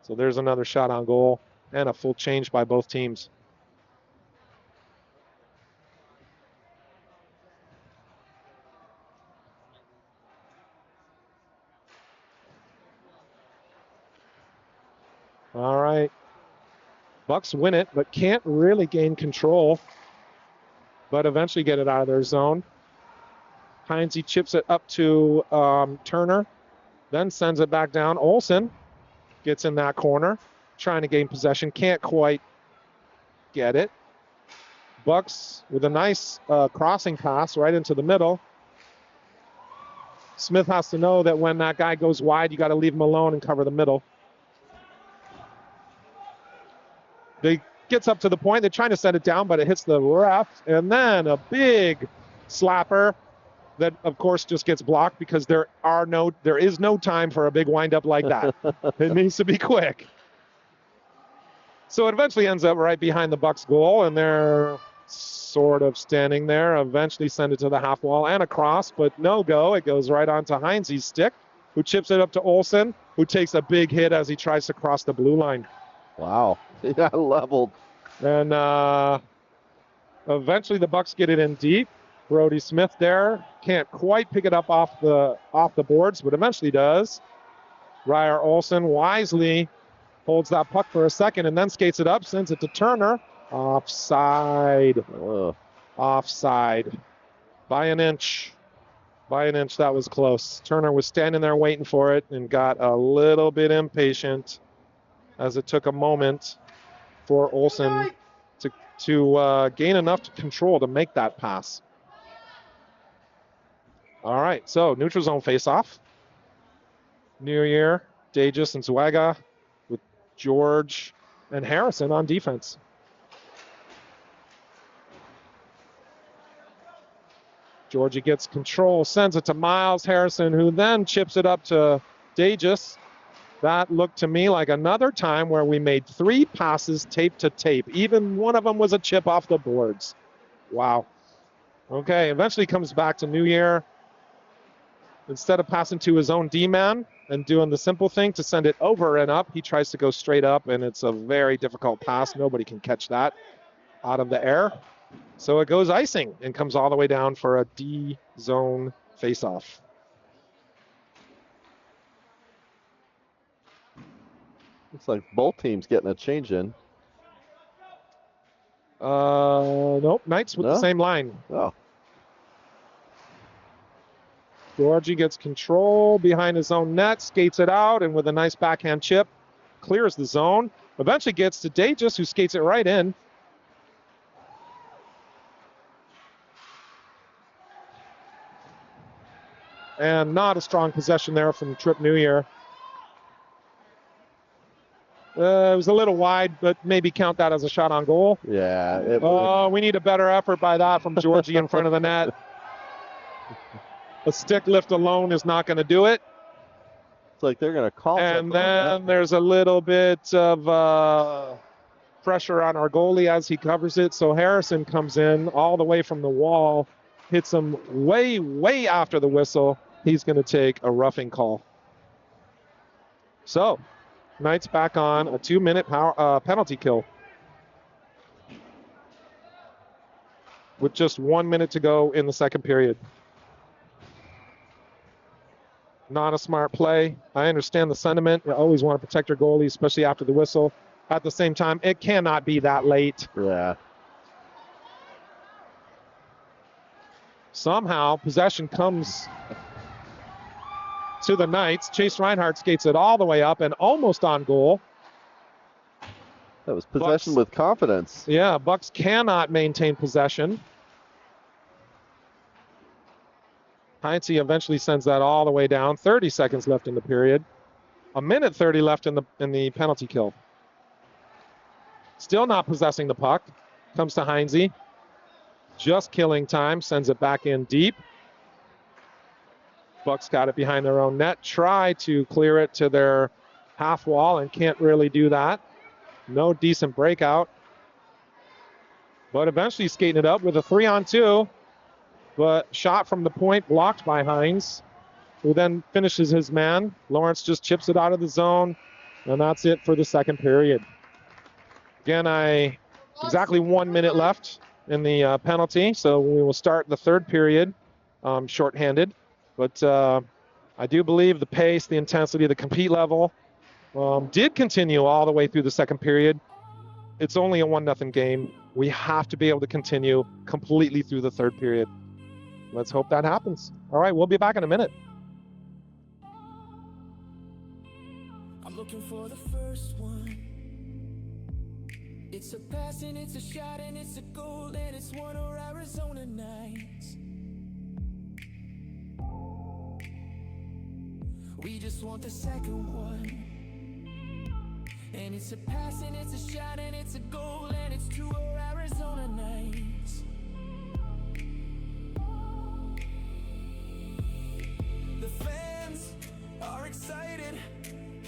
So there's another shot on goal and a full change by both teams. All right. Bucs win it, but can't really gain control. But eventually get it out of their zone. Heinze chips it up to Turner, then sends it back down. Olsen gets in that corner, trying to gain possession. Can't quite get it. Bucs with a nice crossing pass right into the middle. Smith has to know that when that guy goes wide, you got to leave him alone and cover the middle. They gets up to the point. They're trying to set it down, but it hits the ref. And then a big slapper that, of course, just gets blocked because there is no time for a big windup like that. It needs to be quick. So it eventually ends up right behind the Bucs goal, and they're sort of standing there. Eventually send it to the half wall and across, but no go. It goes right onto Heinze's stick, who chips it up to Olsen, who takes a big hit as he tries to cross the blue line. Wow. He got leveled. And eventually the Bucs get it in deep. Brody Smith there can't quite pick it up off the boards, but eventually does. Ryer Olsen wisely holds that puck for a second and then skates it up, sends it to Turner, Offside. Ugh. Offside. By an inch. By an inch, that was close. Turner was standing there waiting for it and got a little bit impatient as it took a moment for Olsen to gain enough control to make that pass. All right, so neutral zone faceoff. New Year, Dagis and Zwaga with George and Harrison on defense. Georgie gets control, sends it to Miles Harrison, who then chips it up to Dagis. That looked to me like another time where we made 3 passes tape to tape. Even one of them was a chip off the boards. Wow. Okay, eventually comes back to New Year. Instead of passing to his own D-man and doing the simple thing to send it over and up, he tries to go straight up, and it's a very difficult pass. Nobody can catch that out of the air. So it goes icing and comes all the way down for a D-zone faceoff. Looks like both teams getting a change in. Nope, Knights with the same line. Oh. Georgie gets control behind his own net, skates it out, and with a nice backhand chip, clears the zone. Eventually gets to Dagis, who skates it right in. And not a strong possession there from Trip New Year. It was a little wide, but maybe count that as a shot on goal. Yeah. We need a better effort by that from Georgie in front of the net. A stick lift alone is not going to do it. It's like they're going to call. And then there's a little bit of pressure on our goalie as he covers it. So Harrison comes in all the way from the wall, hits him way, way after the whistle. He's going to take a roughing call. So Knights back on a 2-minute penalty kill. With just 1 minute to go in the second period. Not a smart play. I understand the sentiment. You always want to protect your goalie, especially after the whistle. At the same time, it cannot be that late. Yeah. Somehow, possession comes to the Knights. Chase Reinhardt skates it all the way up and almost on goal. That was possession Bucs, with confidence. Yeah, Bucs cannot maintain possession. Heinze eventually sends that all the way down. 30 seconds left in the period. 1:30 left in the penalty kill. Still not possessing the puck. Comes to Heinze. Just killing time. Sends it back in deep. Bucs got it behind their own net. Try to clear it to their half wall and can't really do that. No decent breakout. But eventually skating it up with a 3-on-2. But shot from the point blocked by Hines, who then finishes his man. Lawrence just chips it out of the zone, and that's it for the second period. Again, exactly 1 minute left in the penalty, so we will start the third period shorthanded. But I do believe the pace, the intensity, the compete level did continue all the way through the second period. It's only a 1-0 game. We have to be able to continue completely through the third period. Let's hope that happens. All right, we'll be back in a minute. I'm looking for the first one. It's a pass and it's a shot and it's a goal and it's one of Arizona nights. We just want the second one. And it's a pass and it's a shot and it's a goal and it's 2 Arizona nights. The fans are excited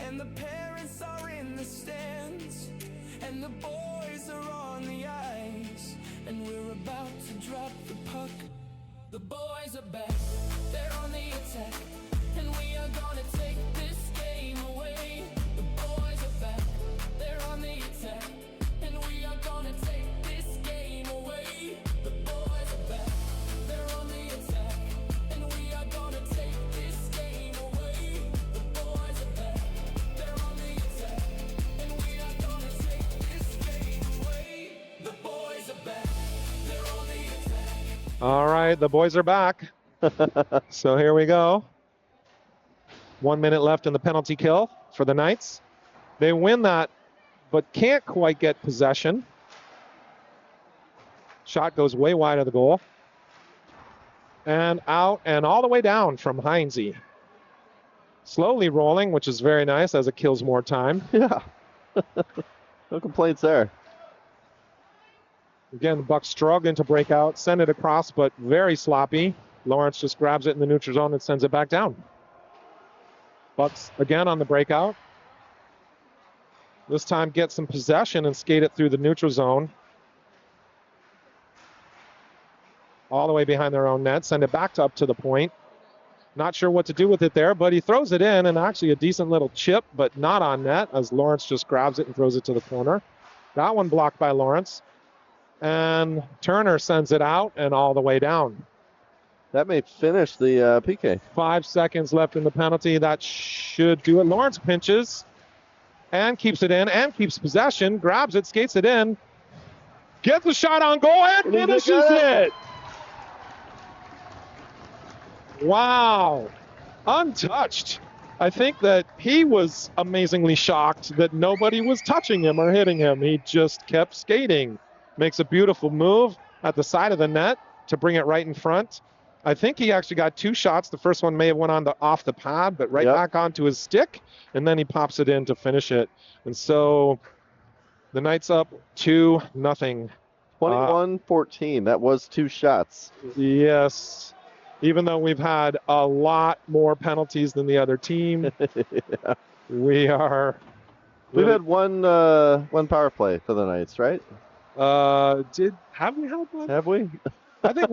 and the parents are in the stands and the boys are on the ice and we're about to drop the puck. The boys are back, they're on the attack and we are gonna take this game away. The boys are back, they're on the attack and we are gonna take this game away. The boys are back, they're on the attack and we are gonna take this game away. The boys are back, they're on the attack and we are gonna take this game away. The All right, the boys are back. So here we go. 1 minute left in the penalty kill for the Knights. They win that, but can't quite get possession. Shot goes way wide of the goal. And out and all the way down from Heinze. Slowly rolling, which is very nice as it kills more time. Yeah. No complaints there. Again, the Bucs struggling to break out, send it across, but very sloppy. Lawrence just grabs it in the neutral zone and sends it back down. Bucs again on the breakout. This time get some possession and skate it through the neutral zone. All the way behind their own net, send it back up to the point. Not sure what to do with it there, but he throws it in, and actually a decent little chip, but not on net, as Lawrence just grabs it and throws it to the corner. That one blocked by Lawrence. And Turner sends it out and all the way down. That may finish the PK. 5 seconds left in the penalty. That should do it. Lawrence pinches and keeps it in and keeps possession, grabs it, skates it in, gets a shot on goal and finishes it. Wow. Untouched. I think that he was amazingly shocked that nobody was touching him or hitting him. He just kept skating. Makes a beautiful move at the side of the net to bring it right in front. I think he actually got 2 shots. The first one may have went on off the pad, but right back onto his stick, and then he pops it in to finish it. And so the Knights up 2-0. 21-14. That was 2 shots. Yes. Even though we've had a lot more penalties than the other team, Yeah. we are. We've had one power play for the Knights, right? Have we had one? Have we? I think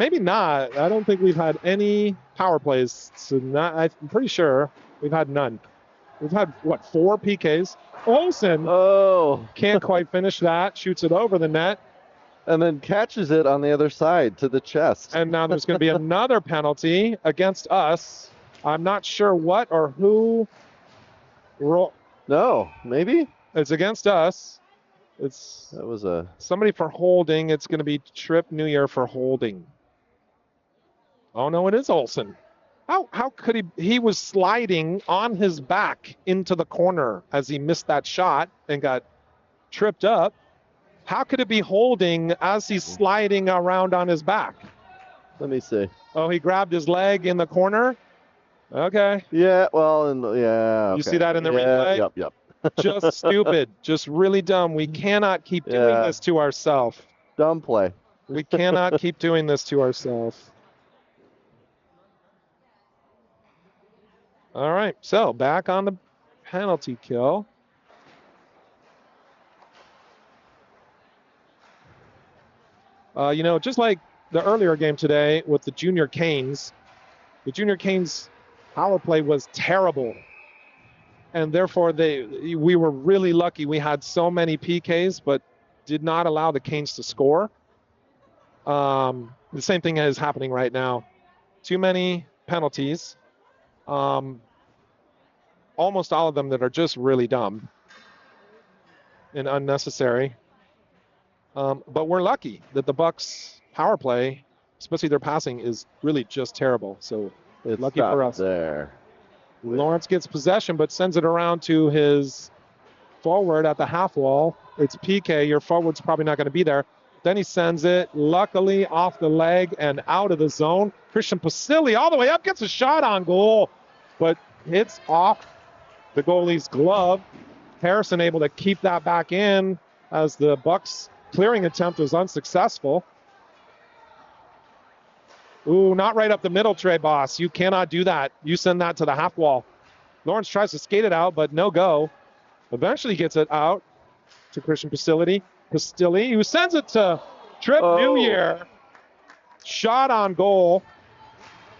maybe not. I don't think we've had any power plays. So I'm pretty sure we've had none. We've had 4 PKs. Olsen can't quite finish that. Shoots it over the net. And then catches it on the other side to the chest. And now there's going to be another penalty against us. I'm not sure what or who. No, maybe? It's against us. That was somebody for holding. It's going to be Trip New Year for holding. Oh, no, it is Olsen. How could he was sliding on his back into the corner as he missed that shot and got tripped up. How could it be holding as he's sliding around on his back? Let me see. Oh, he grabbed his leg in the corner? Okay. Yeah, well, okay. You see that in the replay? Yep. Just stupid. Just really dumb. We cannot keep doing this to ourselves. Dumb play. We cannot keep doing this to ourselves. All right, so back on the penalty kill. Just like the earlier game today with the Junior Canes power play was terrible. And therefore, we were really lucky. We had so many PKs, but did not allow the Canes to score. The same thing is happening right now. Too many penalties. Almost all of them that are just really dumb and unnecessary. But we're lucky that the Bucs power play, especially their passing, is really just terrible. So it's lucky for us. There. Lawrence gets possession, but sends it around to his forward at the half wall. It's PK. Your forward's probably not going to be there. Then he sends it, luckily, off the leg and out of the zone. Christian Pasili all the way up, gets a shot on goal, but hits off the goalie's glove. Harrison able to keep that back in as the Bucs clearing attempt was unsuccessful. Ooh, not right up the middle, Trey Boss. You cannot do that. You send that to the half wall. Lawrence tries to skate it out, but no go. Eventually gets it out to Christian Pasili, who sends it to Trip New Year. Shot on goal,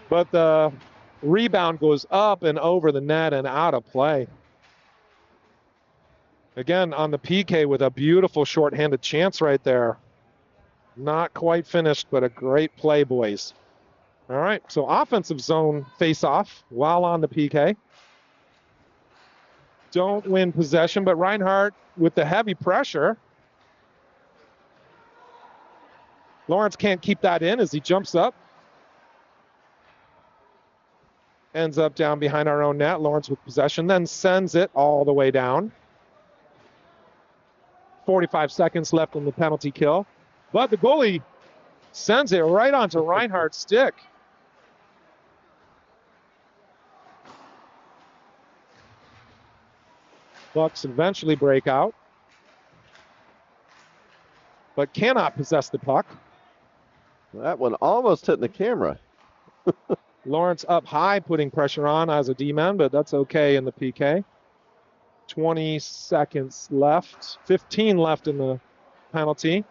but the rebound goes up and over the net and out of play. Again, on the PK with a beautiful shorthanded chance right there. Not quite finished, but a great play, boys. All right, so offensive zone face-off while on the PK. Don't win possession, but Reinhardt with the heavy pressure. Lawrence can't keep that in as he jumps up. Ends up down behind our own net. Lawrence with possession, then sends it all the way down. 45 seconds left in the penalty kill. But the goalie sends it right onto Reinhardt's stick. Bucs eventually break out, but cannot possess the puck. That one almost hitting the camera. Lawrence up high, putting pressure on as a D-man, but that's okay in the PK. 20 seconds left, 15 left in the penalty.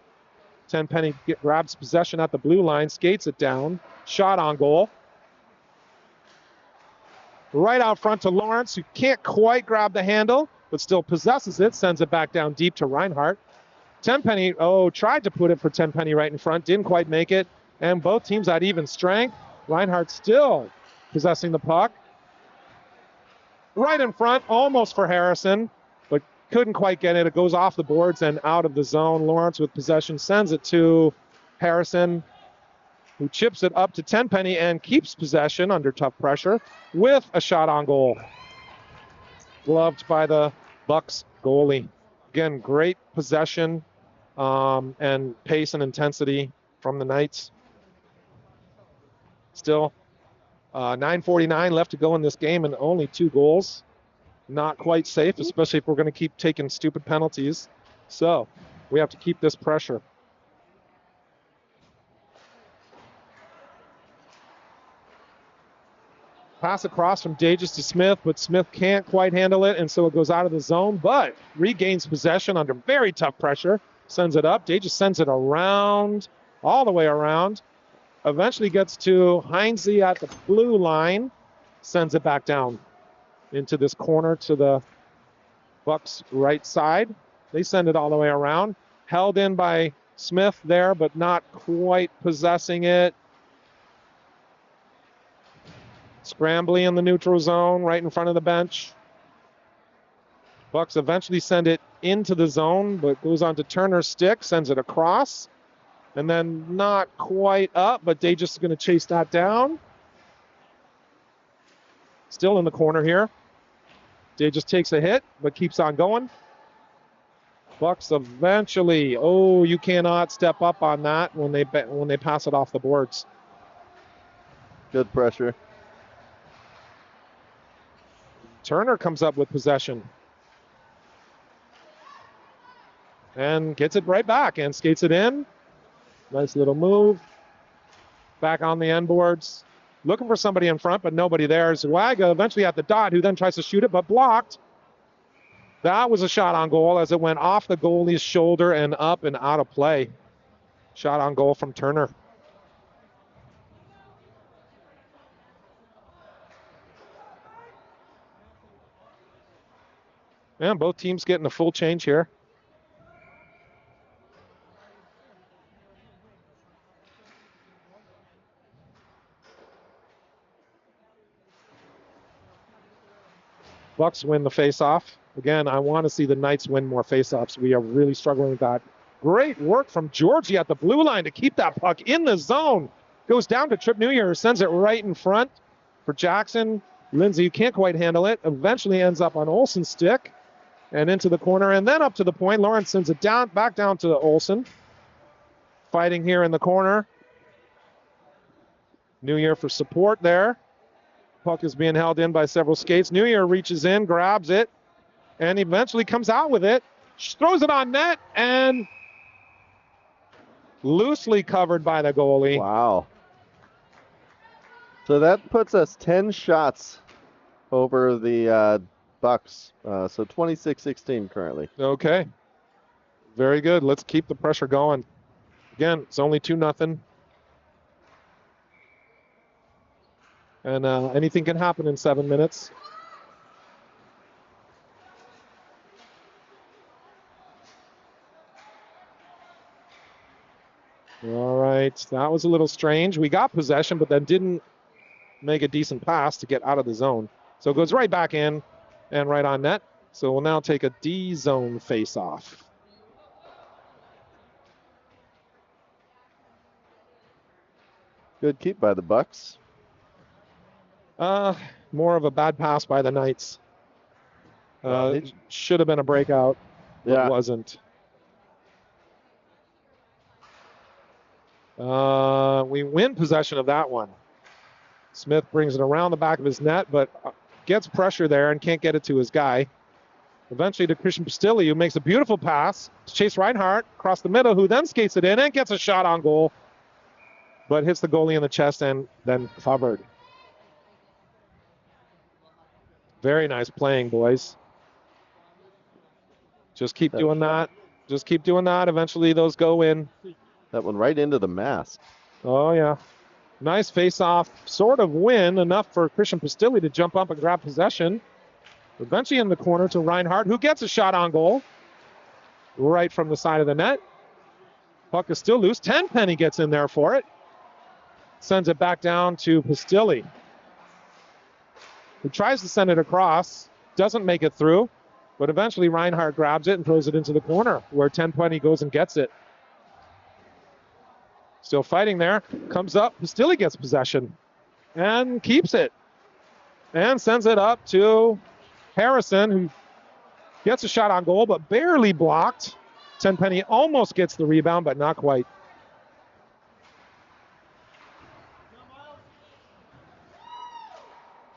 Tenpenny grabs possession at the blue line, skates it down, shot on goal. Right out front to Lawrence, who can't quite grab the handle, but still possesses it, sends it back down deep to Reinhardt. Tenpenny, tried to put it for Tenpenny right in front, didn't quite make it, and both teams had even strength. Reinhardt still possessing the puck. Right in front, almost for Harrison, but couldn't quite get it. It goes off the boards and out of the zone. Lawrence with possession sends it to Harrison, who chips it up to Tenpenny and keeps possession under tough pressure with a shot on goal. Gloved by the Bucs goalie. Again, great possession and pace and intensity from the Knights. Still 9:49 left to go in this game and only 2 goals. Not quite safe, especially if we're going to keep taking stupid penalties. So we have to keep this pressure. Pass across from Dages to Smith, but Smith can't quite handle it, and so it goes out of the zone, but regains possession under very tough pressure. Sends it up. Dages sends it around, all the way around. Eventually gets to Heinze at the blue line. Sends it back down into this corner to the Bucs right side. They send it all the way around. Held in by Smith there, but not quite possessing it. Scrambly in the neutral zone, right in front of the bench. Bucs eventually send it into the zone, but goes on to Turner's stick, sends it across. And then not quite up, but Dages is going to chase that down. Still in the corner here. Dages takes a hit, but keeps on going. Bucs eventually, you cannot step up on that when they pass it off the boards. Good pressure. Turner comes up with possession. And gets it right back and skates it in. Nice little move. Back on the end boards. Looking for somebody in front, but nobody there. Zwaga eventually at the dot, who then tries to shoot it, but blocked. That was a shot on goal as it went off the goalie's shoulder and up and out of play. Shot on goal from Turner. Man, both teams getting a full change here. Bucs win the face-off. Again, I want to see the Knights win more face-offs. We are really struggling with that. Great work from Georgie at the blue line to keep that puck in the zone. Goes down to Trip New Year, sends it right in front for Jackson. Lindsay, who can't quite handle it, eventually ends up on Olsen's stick and into the corner and then up to the point. Lawrence sends it down, back down to Olsen. Fighting here in the corner. New Year for support there. Puck is being held in by several skates. New Year reaches in, grabs it, and eventually comes out with it. Throws it on net, and loosely covered by the goalie. Wow. So that puts us 10 shots over the Bucs. So 26-16 currently. Okay. Very good. Let's keep the pressure going. Again, it's only 2-0. And anything can happen in 7 minutes. All right, that was a little strange. We got possession, but then didn't make a decent pass to get out of the zone. So it goes right back in and right on net. So we'll now take a D-zone face-off. Good keep by the Bucs. More of a bad pass by the Knights. Should have been a breakout, but wasn't. We win possession of that one. Smith brings it around the back of his net, but gets pressure there and can't get it to his guy. Eventually to Christian Pastilli, who makes a beautiful pass to Chase Reinhardt across the middle, who then skates it in and gets a shot on goal, but hits the goalie in the chest and then covered. Very nice playing, boys. Just keep doing that. Just keep doing that. Eventually those go in. That one right into the mask. Oh, yeah. Nice face-off sort of win, enough for Christian Pastilli to jump up and grab possession. Eventually in the corner to Reinhardt, who gets a shot on goal right from the side of the net. Puck is still loose. Tenpenny gets in there for it. Sends it back down to Pastilli, who tries to send it across. Doesn't make it through, but eventually Reinhardt grabs it and throws it into the corner where Tenpenny goes and gets it. Still fighting there. Comes up. Pastilli gets possession and keeps it and sends it up to Harrison, who gets a shot on goal, but barely blocked. Tenpenny almost gets the rebound, but not quite.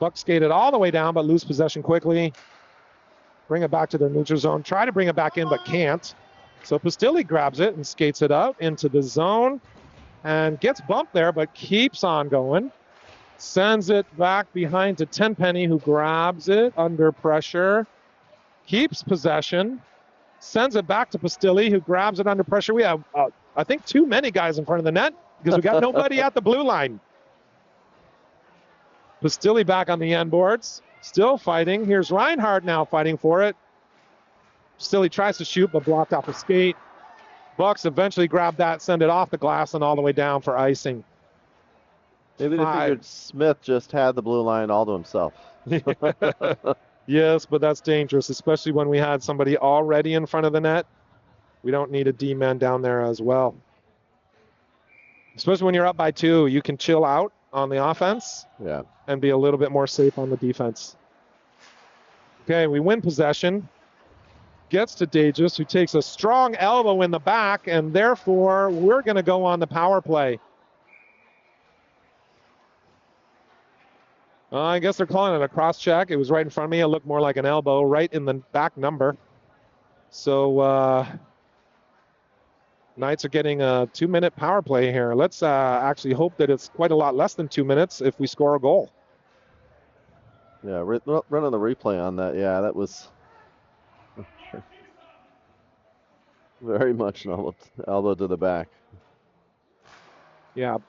Bucs skated all the way down, but lose possession quickly. Bring it back to their neutral zone. Try to bring it back in, but can't. So Pastilli grabs it and skates it out into the zone and gets bumped there, but keeps on going. Sends it back behind to Tenpenny, who grabs it under pressure. Keeps possession. Sends it back to Pastilli, who grabs it under pressure. We have, I think, too many guys in front of the net because we got nobody at the blue line. Pastilli back on the end boards. Still fighting. Here's Reinhardt now fighting for it. Pastilli tries to shoot, but blocked off a skate. Bucs eventually grab that, send it off the glass and all the way down for icing. Maybe they figured Smith just had the blue line all to himself. Yes, but that's dangerous, especially when we had somebody already in front of the net. We don't need a D-man down there as well. Especially when you're up by 2, you can chill out on the offense and be a little bit more safe on the defense. Okay, we win possession. Gets to Dages, who takes a strong elbow in the back, and therefore we're going to go on the power play. I guess they're calling it a cross check. It was right in front of me. It looked more like an elbow right in the back number. So Knights are getting a 2-minute power play here. Let's actually hope that it's quite a lot less than 2 minutes if we score a goal. Yeah, running the replay on that. Yeah, that was very much an elbow to the back. Yeah.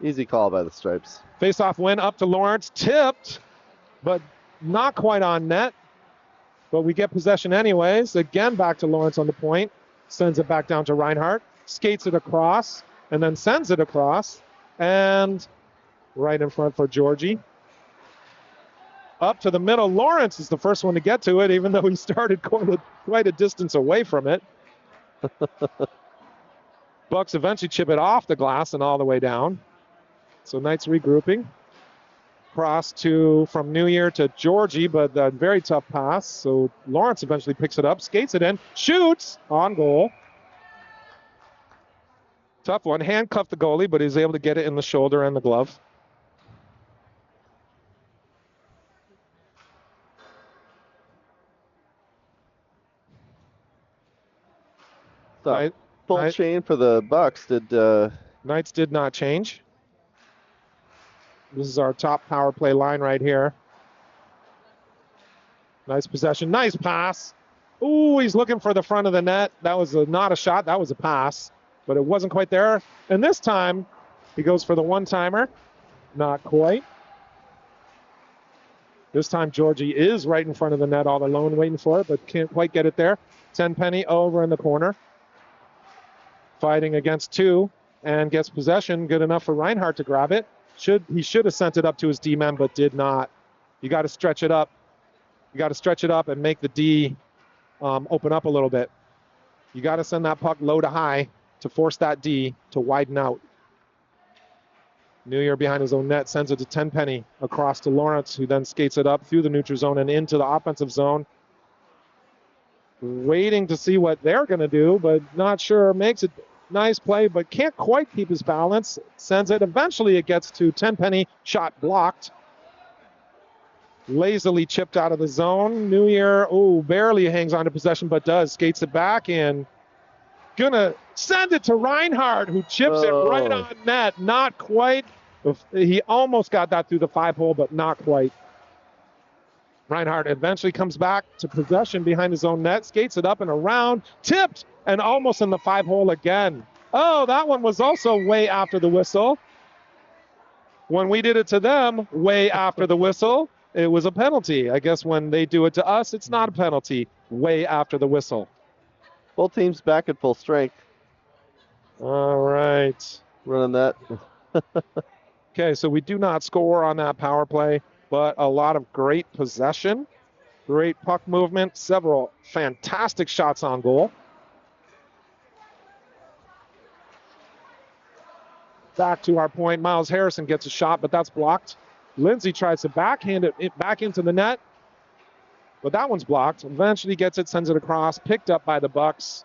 Easy call by the Stripes. Face-off win up to Lawrence. Tipped, but not quite on net. But we get possession anyways. Again, back to Lawrence on the point. Sends it back down to Reinhardt. Skates it across, and then sends it across. And right in front for Georgie. Up to the middle. Lawrence is the first one to get to it, even though he started quite a distance away from it. Bucs eventually chip it off the glass and all the way down. So Knights regrouping. Cross from New Year to Georgie, but a very tough pass. So Lawrence eventually picks it up, skates it in, shoots on goal. Tough one. Handcuffed the goalie, but he's able to get it in the shoulder and the glove. Full chain for the Bucs. Knights did not change. This is our top power play line right here. Nice possession. Nice pass. Ooh, he's looking for the front of the net. That was not a shot. That was a pass, but it wasn't quite there. And this time, he goes for the one-timer. Not quite. This time, Georgie is right in front of the net all alone waiting for it, but can't quite get it there. Tenpenny over in the corner. Fighting against 2 and gets possession. Good enough for Reinhardt to grab it. He should have sent it up to his D-man, but did not. You got to stretch it up. You got to stretch it up and make the D open up a little bit. You got to send that puck low to high to force that D to widen out. New Year behind his own net, sends it to Tenpenny across to Lawrence, who then skates it up through the neutral zone and into the offensive zone. Waiting to see what they're going to do, but not sure. Makes it nice play, but can't quite keep his balance. Sends it. Eventually it gets to Tenpenny. Shot blocked. Lazily chipped out of the zone. New Year, barely hangs on to possession, but does. Skates it back and gonna send it to Reinhardt, who chips it right on net. Not quite. He almost got that through the 5-hole, but not quite. Reinhardt eventually comes back to possession behind his own net, skates it up and around, tipped, and almost in the 5-hole again. Oh, that one was also way after the whistle. When we did it to them, way after the whistle, it was a penalty. I guess when they do it to us, it's not a penalty. Way after the whistle. Both teams back at full strength. All right. Running that. Okay, so we do not score on that power play, but a lot of great possession, great puck movement, several fantastic shots on goal. Back to our point, Miles Harrison gets a shot, but that's blocked. Lindsay tries to backhand it back into the net, but that one's blocked. Eventually gets it, sends it across, picked up by the Bucs,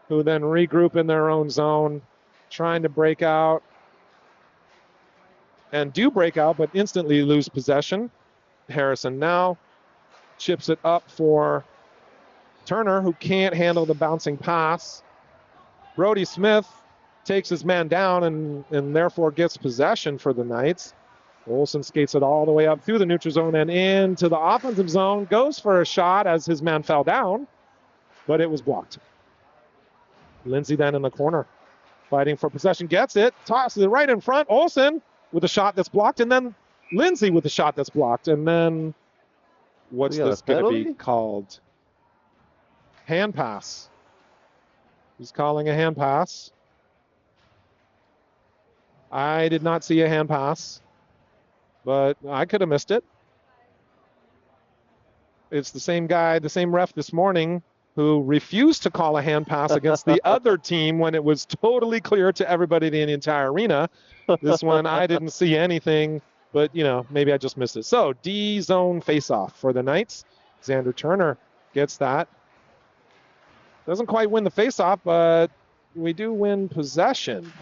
who then regroup in their own zone, trying to break out. And do break out, but instantly lose possession. Harrison now chips it up for Turner, who can't handle the bouncing pass. Brody Smith takes his man down and therefore gets possession for the Knights. Olsen skates it all the way up through the neutral zone and into the offensive zone. Goes for a shot as his man fell down, but it was blocked. Lindsay then in the corner, fighting for possession, gets it, tosses it right in front. Olsen with a shot that's blocked, and then Lindsay with a shot that's blocked. And then what's this going to be called? Hand pass. He's calling a hand pass. I did not see a hand pass, but I could have missed it. It's the same guy, the same ref this morning who refused to call a hand pass against the other team when it was totally clear to everybody in the entire arena. This one, I didn't see anything, but, maybe I just missed it. So, D-zone face-off for the Knights. Xander Turner gets that. Doesn't quite win the face-off, but we do win possession.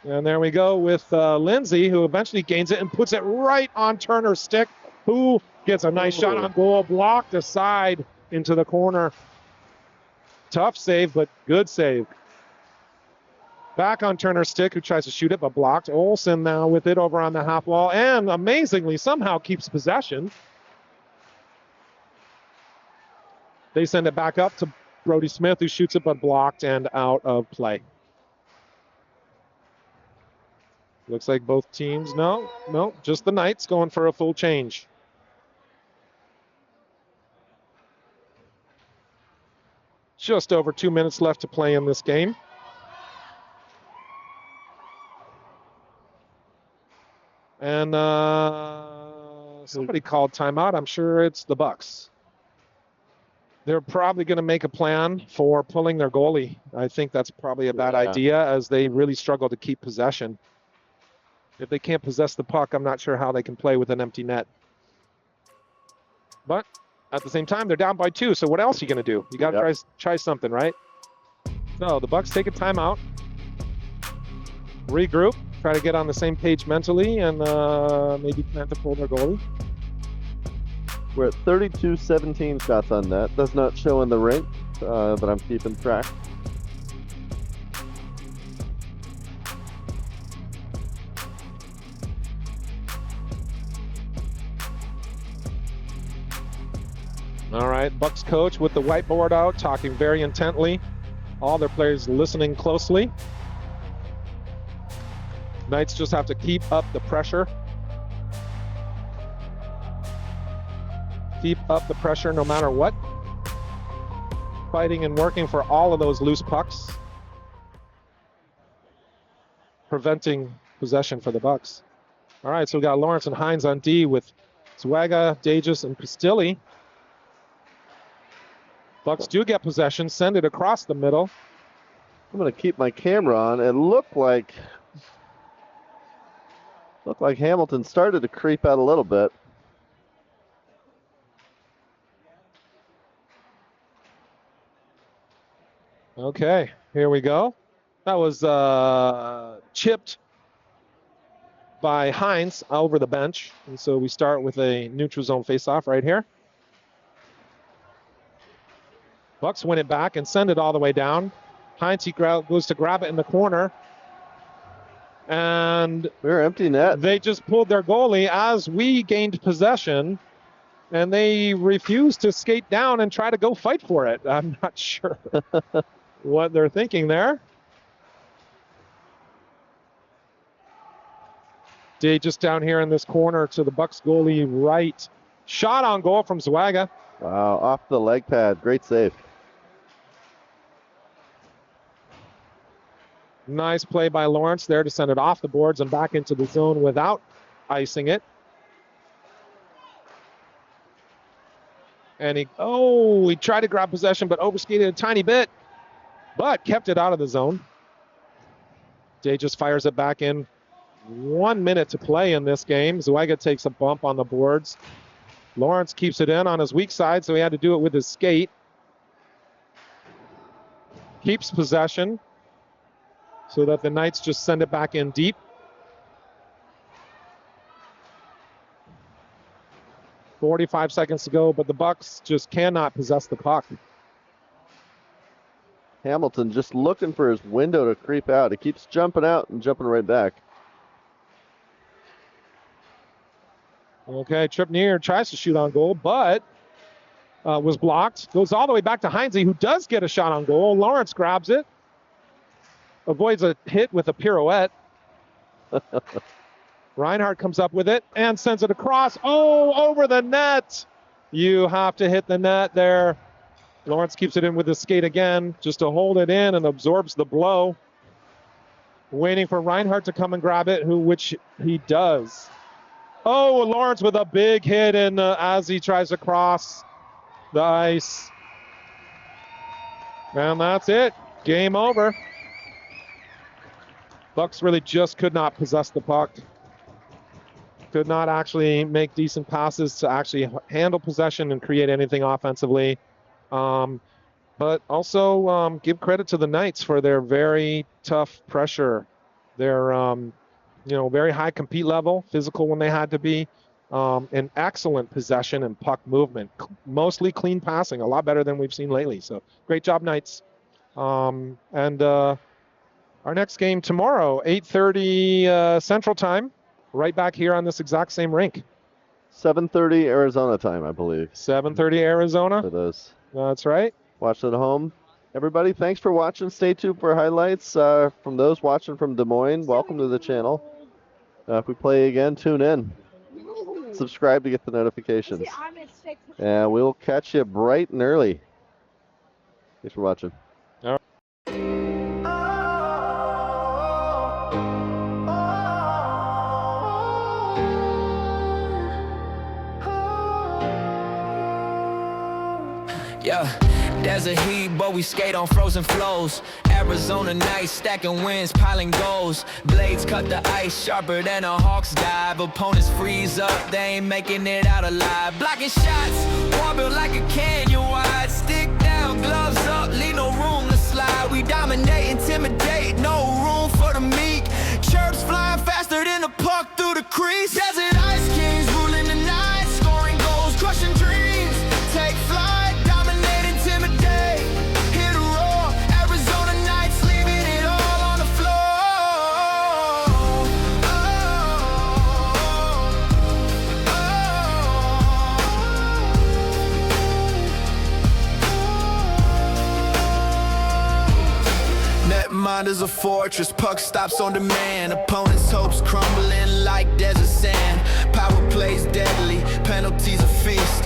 And there we go with Lindsay, who eventually gains it and puts it right on Turner's stick, who gets a nice shot on goal, blocked aside into the corner. Tough save, but good save. Back on Turner's stick, who tries to shoot it, but blocked. Olsen now with it over on the half wall, and amazingly somehow keeps possession. They send it back up to Brody Smith, who shoots it, but blocked and out of play. Looks like both teams, no, just the Knights going for a full change. Just over 2 minutes left to play in this game. And somebody called timeout. I'm sure it's the Bucs. They're probably going to make a plan for pulling their goalie. I think that's probably a bad idea, as they really struggle to keep possession. If they can't possess the puck, I'm not sure how they can play with an empty net. But at the same time, they're down by 2, so what else are you going to do? You got to try something, right? So the Bucs take a timeout, regroup, try to get on the same page mentally, and maybe plan to pull their goalie. We're at 32-17 shots on net. Does not show in the rink, but I'm keeping track. All right, Bucs coach with the whiteboard out, talking very intently. All their players listening closely. Knights just have to keep up the pressure. Keep up the pressure no matter what. Fighting and working for all of those loose pucks. Preventing possession for the Bucs. All right, so we got Lawrence and Hines on D with Zwaga, Dages, and Pistilli. Bucs do get possession, send it across the middle. I'm going to keep my camera on. It looked like Hamilton started to creep out a little bit. Okay, here we go. That was chipped by Hines over the bench. And so we start with a neutral zone faceoff right here. Bucs win it back and send it all the way down. Hines goes to grab it in the corner. And we're empty net. They just pulled their goalie as we gained possession. And they refused to skate down and try to go fight for it. I'm not sure what they're thinking there. Day just down here in this corner to the Bucs goalie right. Shot on goal from Zwaga. Wow, off the leg pad. Great save. Nice play by Lawrence there to send it off the boards and back into the zone without icing it. And he tried to grab possession but overskated a tiny bit, but kept it out of the zone. Day just fires it back in. 1 minute to play in this game. Zwaga takes a bump on the boards. Lawrence keeps it in on his weak side, so he had to do it with his skate. Keeps possession so that the Knights just send it back in deep. .45 seconds to go, but the Bucs just cannot possess the puck. Hamilton just looking for his window to creep out. He keeps jumping out and jumping right back. Okay, Tripnier tries to shoot on goal, but was blocked. Goes all the way back to Heinze, who does get a shot on goal. Lawrence grabs it. Avoids a hit with a pirouette. Reinhardt comes up with it and sends it across. Oh, over the net. You have to hit the net there. Lawrence keeps it in with his skate again, just to hold it in and absorbs the blow. Waiting for Reinhardt to come and grab it, which he does. Oh, Lawrence with a big hit as he tries to cross the ice. And that's it. Game over. Bucs really just could not possess the puck. Could not actually make decent passes to actually handle possession and create anything offensively. But also give credit to the Knights for their very tough pressure. Their very high compete level, physical when they had to be, and excellent possession and puck movement. Mostly clean passing, a lot better than we've seen lately. So great job, Knights. Our next game tomorrow, 8:30 Central Time, right back here on this exact same rink. 7:30 Arizona time, I believe. 7:30 Arizona? It is. That's right. Watch at home. Everybody, thanks for watching. Stay tuned for highlights from those watching from Des Moines. Welcome to the channel. If we play again, tune in. Subscribe to get the notifications. And we'll catch you bright and early. Thanks for watching. All right. Yeah, there's a heat, but we skate on frozen flows. Arizona nights, stacking wins, piling goals. Blades cut the ice sharper than a hawk's dive. Opponents freeze up, they ain't making it out alive. Blocking shots, wall built like a canyon wide. Stick down, gloves up, leave no room to slide. We dominate, intimidate, no room for the meek. Chirps flying faster than a puck through the crease. Desert Ice Kings ruling the night, scoring goals, crushing dreams. Take flight. Mind is a fortress, puck stops on demand. Opponents' hopes crumbling like desert sand. Power plays deadly, penalties a feast.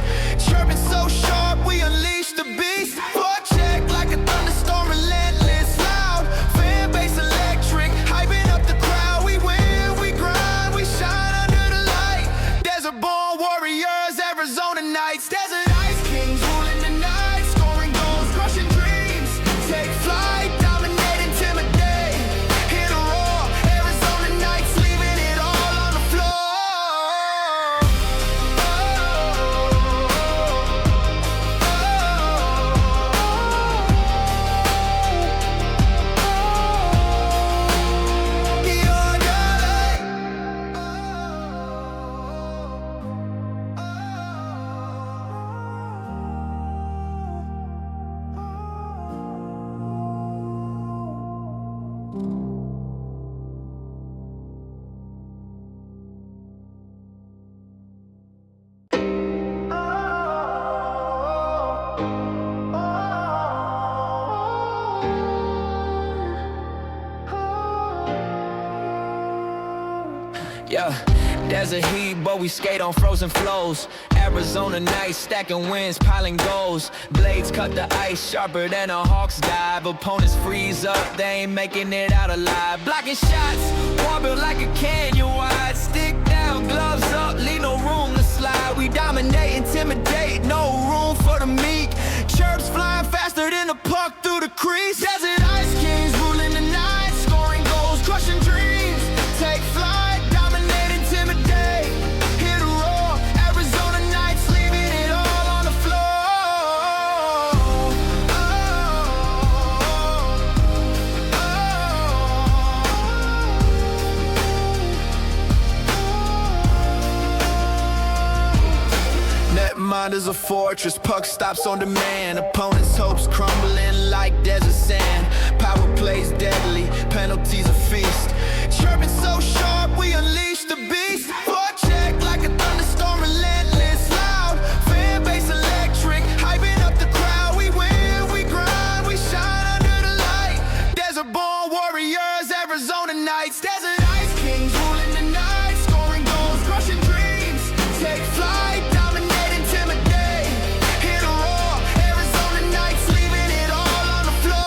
Chirping so sharp, we unleash the beast. Puck check like a thunderstorm, relentless, loud. Fan base electric, hyping up the crowd. We win, we grind, we shine under the light. Desert born warriors, Arizona Knights. Desert Ice Kings ruling the night, scoring goals, crushing dreams. Take flight, dominating. Yeah, desert heat, but we skate on frozen flows. Arizona nights, stacking wins, piling goals. Blades cut the ice sharper than a hawk's dive. Opponents freeze up, they ain't making it out alive. Blocking shots, wall built like a canyon wide. Stick down, gloves up, leave no room to slide. We dominate, intimidate, no room for the meek. Chirps flying faster than a puck through the crease. Desert ice kings ruling the night, scoring goals, crushing dreams. Take flight, dominate, intimidate, hit a roar. Arizona nights, leaving it all on the floor. Netmind is a fortress, puck stops on demand. Opponents' hopes crumbling like desert sand. Power plays deadly, penalties a feast. Chirping so sharp, we unleash the beast. Forecheck like a thunderstorm, relentless, loud. Fan base electric, hyping up the crowd. We win, we grind, we shine under the light. Desert-born warriors, Arizona nights. Desert ice kings ruling the night, scoring goals, crushing dreams. Take flight, dominate, intimidate, hit a roar. Arizona nights, leaving it all on the floor.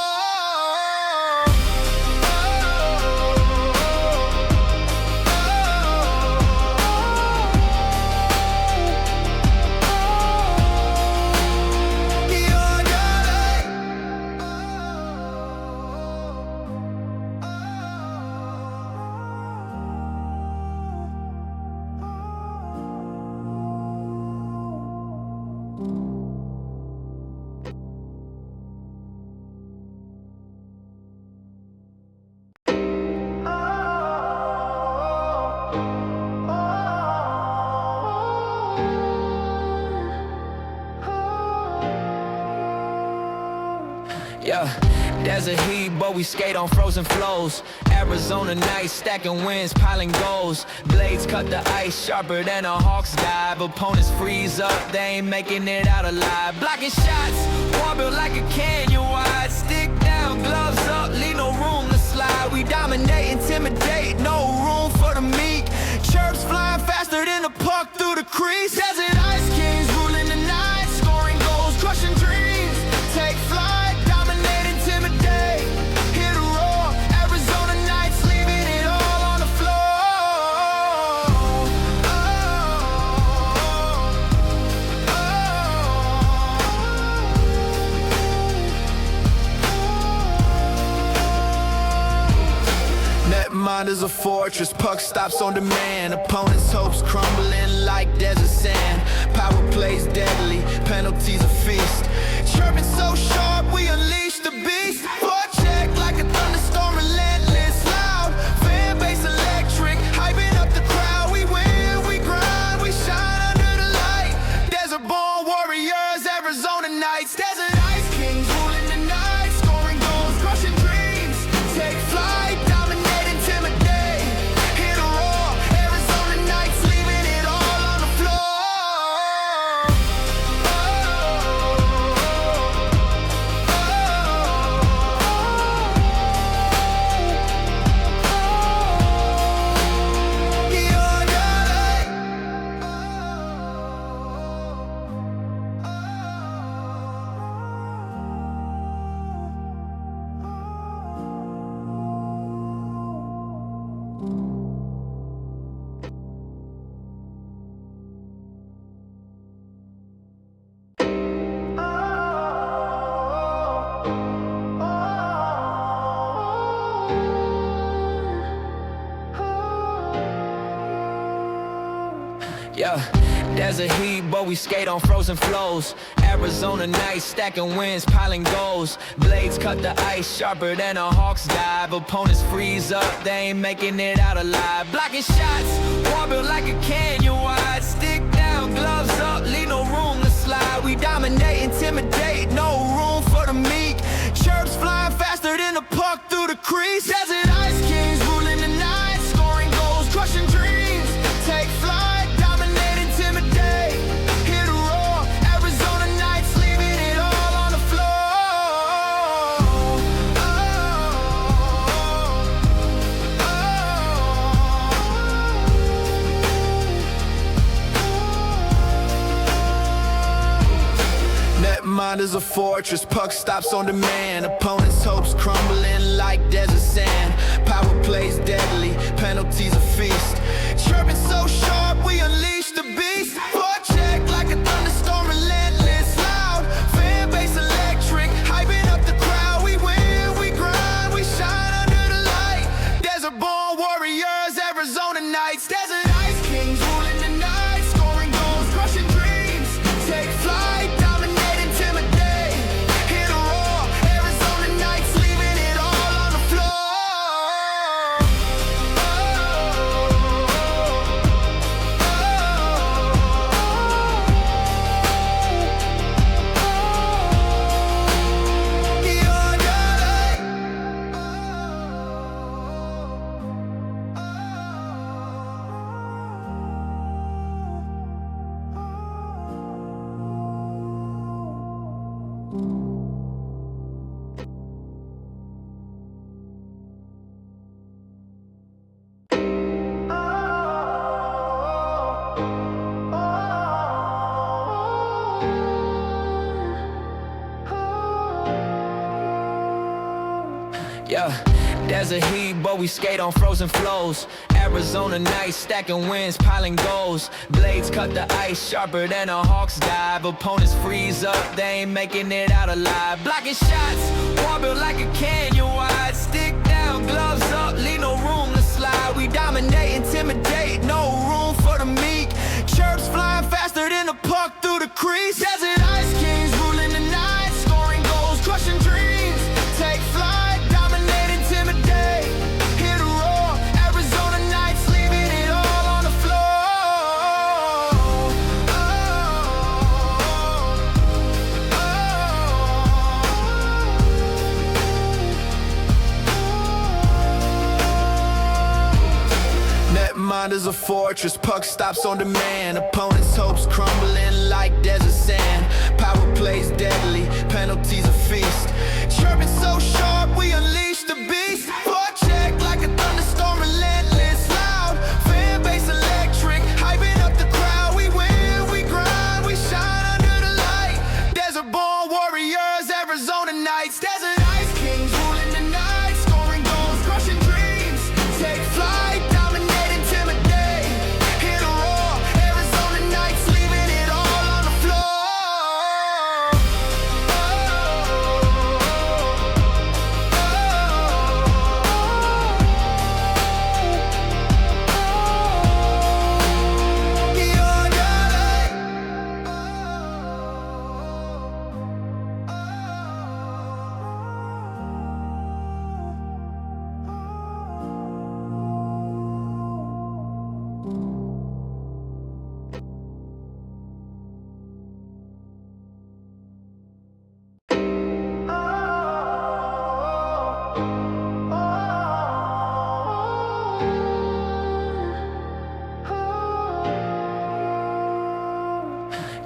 Yeah, desert heat, but we skate on frozen flows. Arizona nights, stacking wins, piling goals. Blades cut the ice sharper than a hawk's dive. Opponents freeze up, they ain't making it out alive. Blocking shots, wall built like a canyon wide. Stick down, gloves up, leave no room to slide. We dominate, intimidate, no room for the meek. Chirps flying faster than a puck through the crease. Desert ice kings ruling the night, scoring goals, crushing dreams. Take flight, dominate, intimidate, hit a roar. Arizona nights, leaving it all on the floor. Netmind is a fortress, puck stops on demand. Opponents' hopes crumbling like desert sand. Power plays deadly, penalties a feast. Chirping so sharp, we unleash the beast. Forecheck like a thunderstorm, relentless, loud. Fan base electric, hyping up the crowd. We win, we grind, we shine under the light. Desert-born warriors, Arizona nights. Desert ice kings ruling the night, scoring goals, crushing dreams. Take flight, dominate, intimidate, hit a roar. Arizona nights, leaving it all on the floor. Yeah, desert heat, but we skate on frozen flows. Arizona nights, stacking wins, piling goals. Blades cut the ice sharper than a hawk's dive. Opponents freeze up, they ain't making it out alive. Blocking shots, wall built like a canyon wide. Stick down, gloves up, leave no room to slide. We dominate, intimidate, no room for the meek. Chirps flying faster than a puck through the crease. Desert ice kings ruling the night, scoring goals, crushing dreams. Take flight, dominate, intimidate, hit a roar. Arizona nights, leaving it all on the floor. is a fortress, puck stops on demand. Opponents' hopes crumbling like desert sand. Power plays deadly, penalties a feast. Chirping so sharp, we unleash the beast. Forecheck like a thunderstorm, relentless, loud. Fan base electric, hyping up the crowd. We win, we grind, we shine under the light. Desert-born warriors, Arizona Knights. Desert Ice Kings ruling the night, scoring goals, crushing dreams. Take flight, dominate, intimidate. Hit a roar, Arizona Knights, leaving it all on the floor. Yeah, desert heat, but we skate on frozen flows. Arizona nights, stacking wins, piling goals. Blades cut the ice sharper than a hawk's dive. Opponents freeze up, they ain't making it out alive. Blocking shots, wall built like a canyon wide. Stick down, gloves up, leave no room to slide. We dominate, intimidate, no room for the meek. Chirps flying faster than a puck through the crease. Desert Ice Kings ruling the night, scoring goals, crushing dreams. Take flight, dominate, intimidate. Hit a roar, Arizona Knights, leaving it all on the floor. Netmind is a fortress, puck stops on demand. Opponents' hopes crumbling like desert sand. Power plays deadly, penalties a feast. Chirping so sharp, we unleash the beast. Forecheck like a thunderstorm, relentless, loud. Fan base electric, hyping up the crowd. We win, we grind, we shine under the light. Desert-born warriors, Arizona Knights. Desert Ice Kings ruling the night, scoring goals, crushing dreams. Take flight, dominate, intimidate. Hit a roar, Arizona Knights, leaving it all on the floor.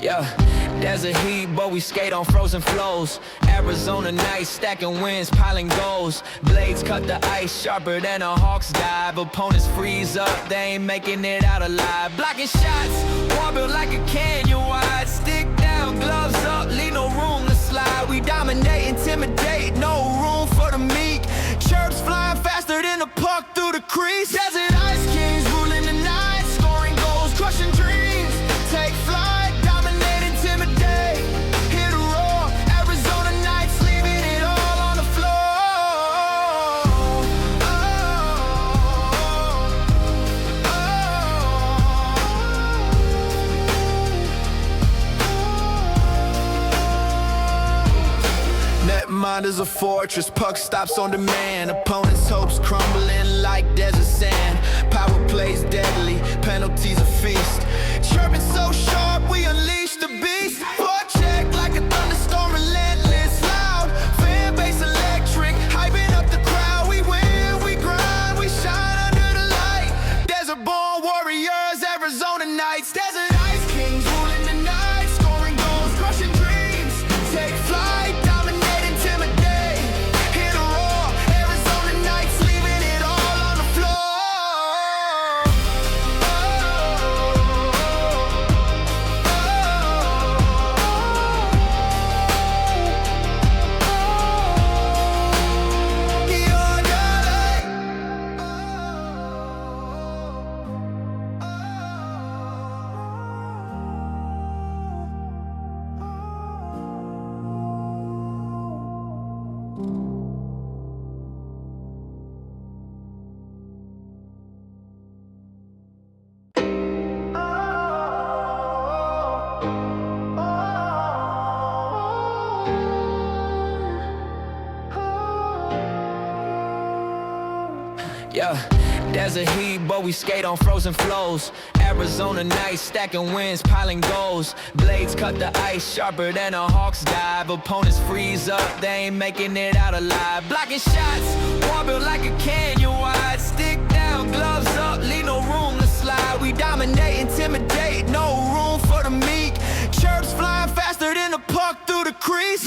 Yeah, desert heat, but we skate on frozen flows. Arizona nights, stacking wins, piling goals. Blades cut the ice sharper than a hawk's dive. Opponents freeze up, they ain't making it out alive. Blocking shots, wall built like a canyon wide. Stick down, gloves up, leave no room to slide. We dominate, intimidate, no room for the meek. Chirps flying faster than a puck through the crease. Desert Ice Kings ruling the night, scoring goals, crushing dreams. Take flight, dominate, intimidate. Hit a roar, Arizona Knights, leaving it all on the floor. Netmind is a fortress, puck stops on demand. Opponents' hopes crumbling like desert sand. Power plays deadly, penalties a feast. Chirping so sharp, we unleash the beast. Forecheck like a thunderstorm, relentless, loud. Fan base electric, hyping up the crowd. We win, we grind, we shine under the light. Desert-born warriors, Arizona Knights. Desert Ice Kings ruling the night, scoring goals, crushing dreams. Take flight, dominate, intimidate. Hit a roar, Arizona Knights, leaving it all on the floor. Yeah, there's a heat, but we skate on frozen flows. Arizona nights, stacking wins, piling goals. Blades cut the ice sharper than a hawk's dive. Opponents freeze up, they ain't making it out alive. Blocking shots, wall built like a canyon wide. Stick down, gloves up, leave no room to slide. We dominate, intimidate, no room for the meek. Chirps flying faster than the puck through the crease.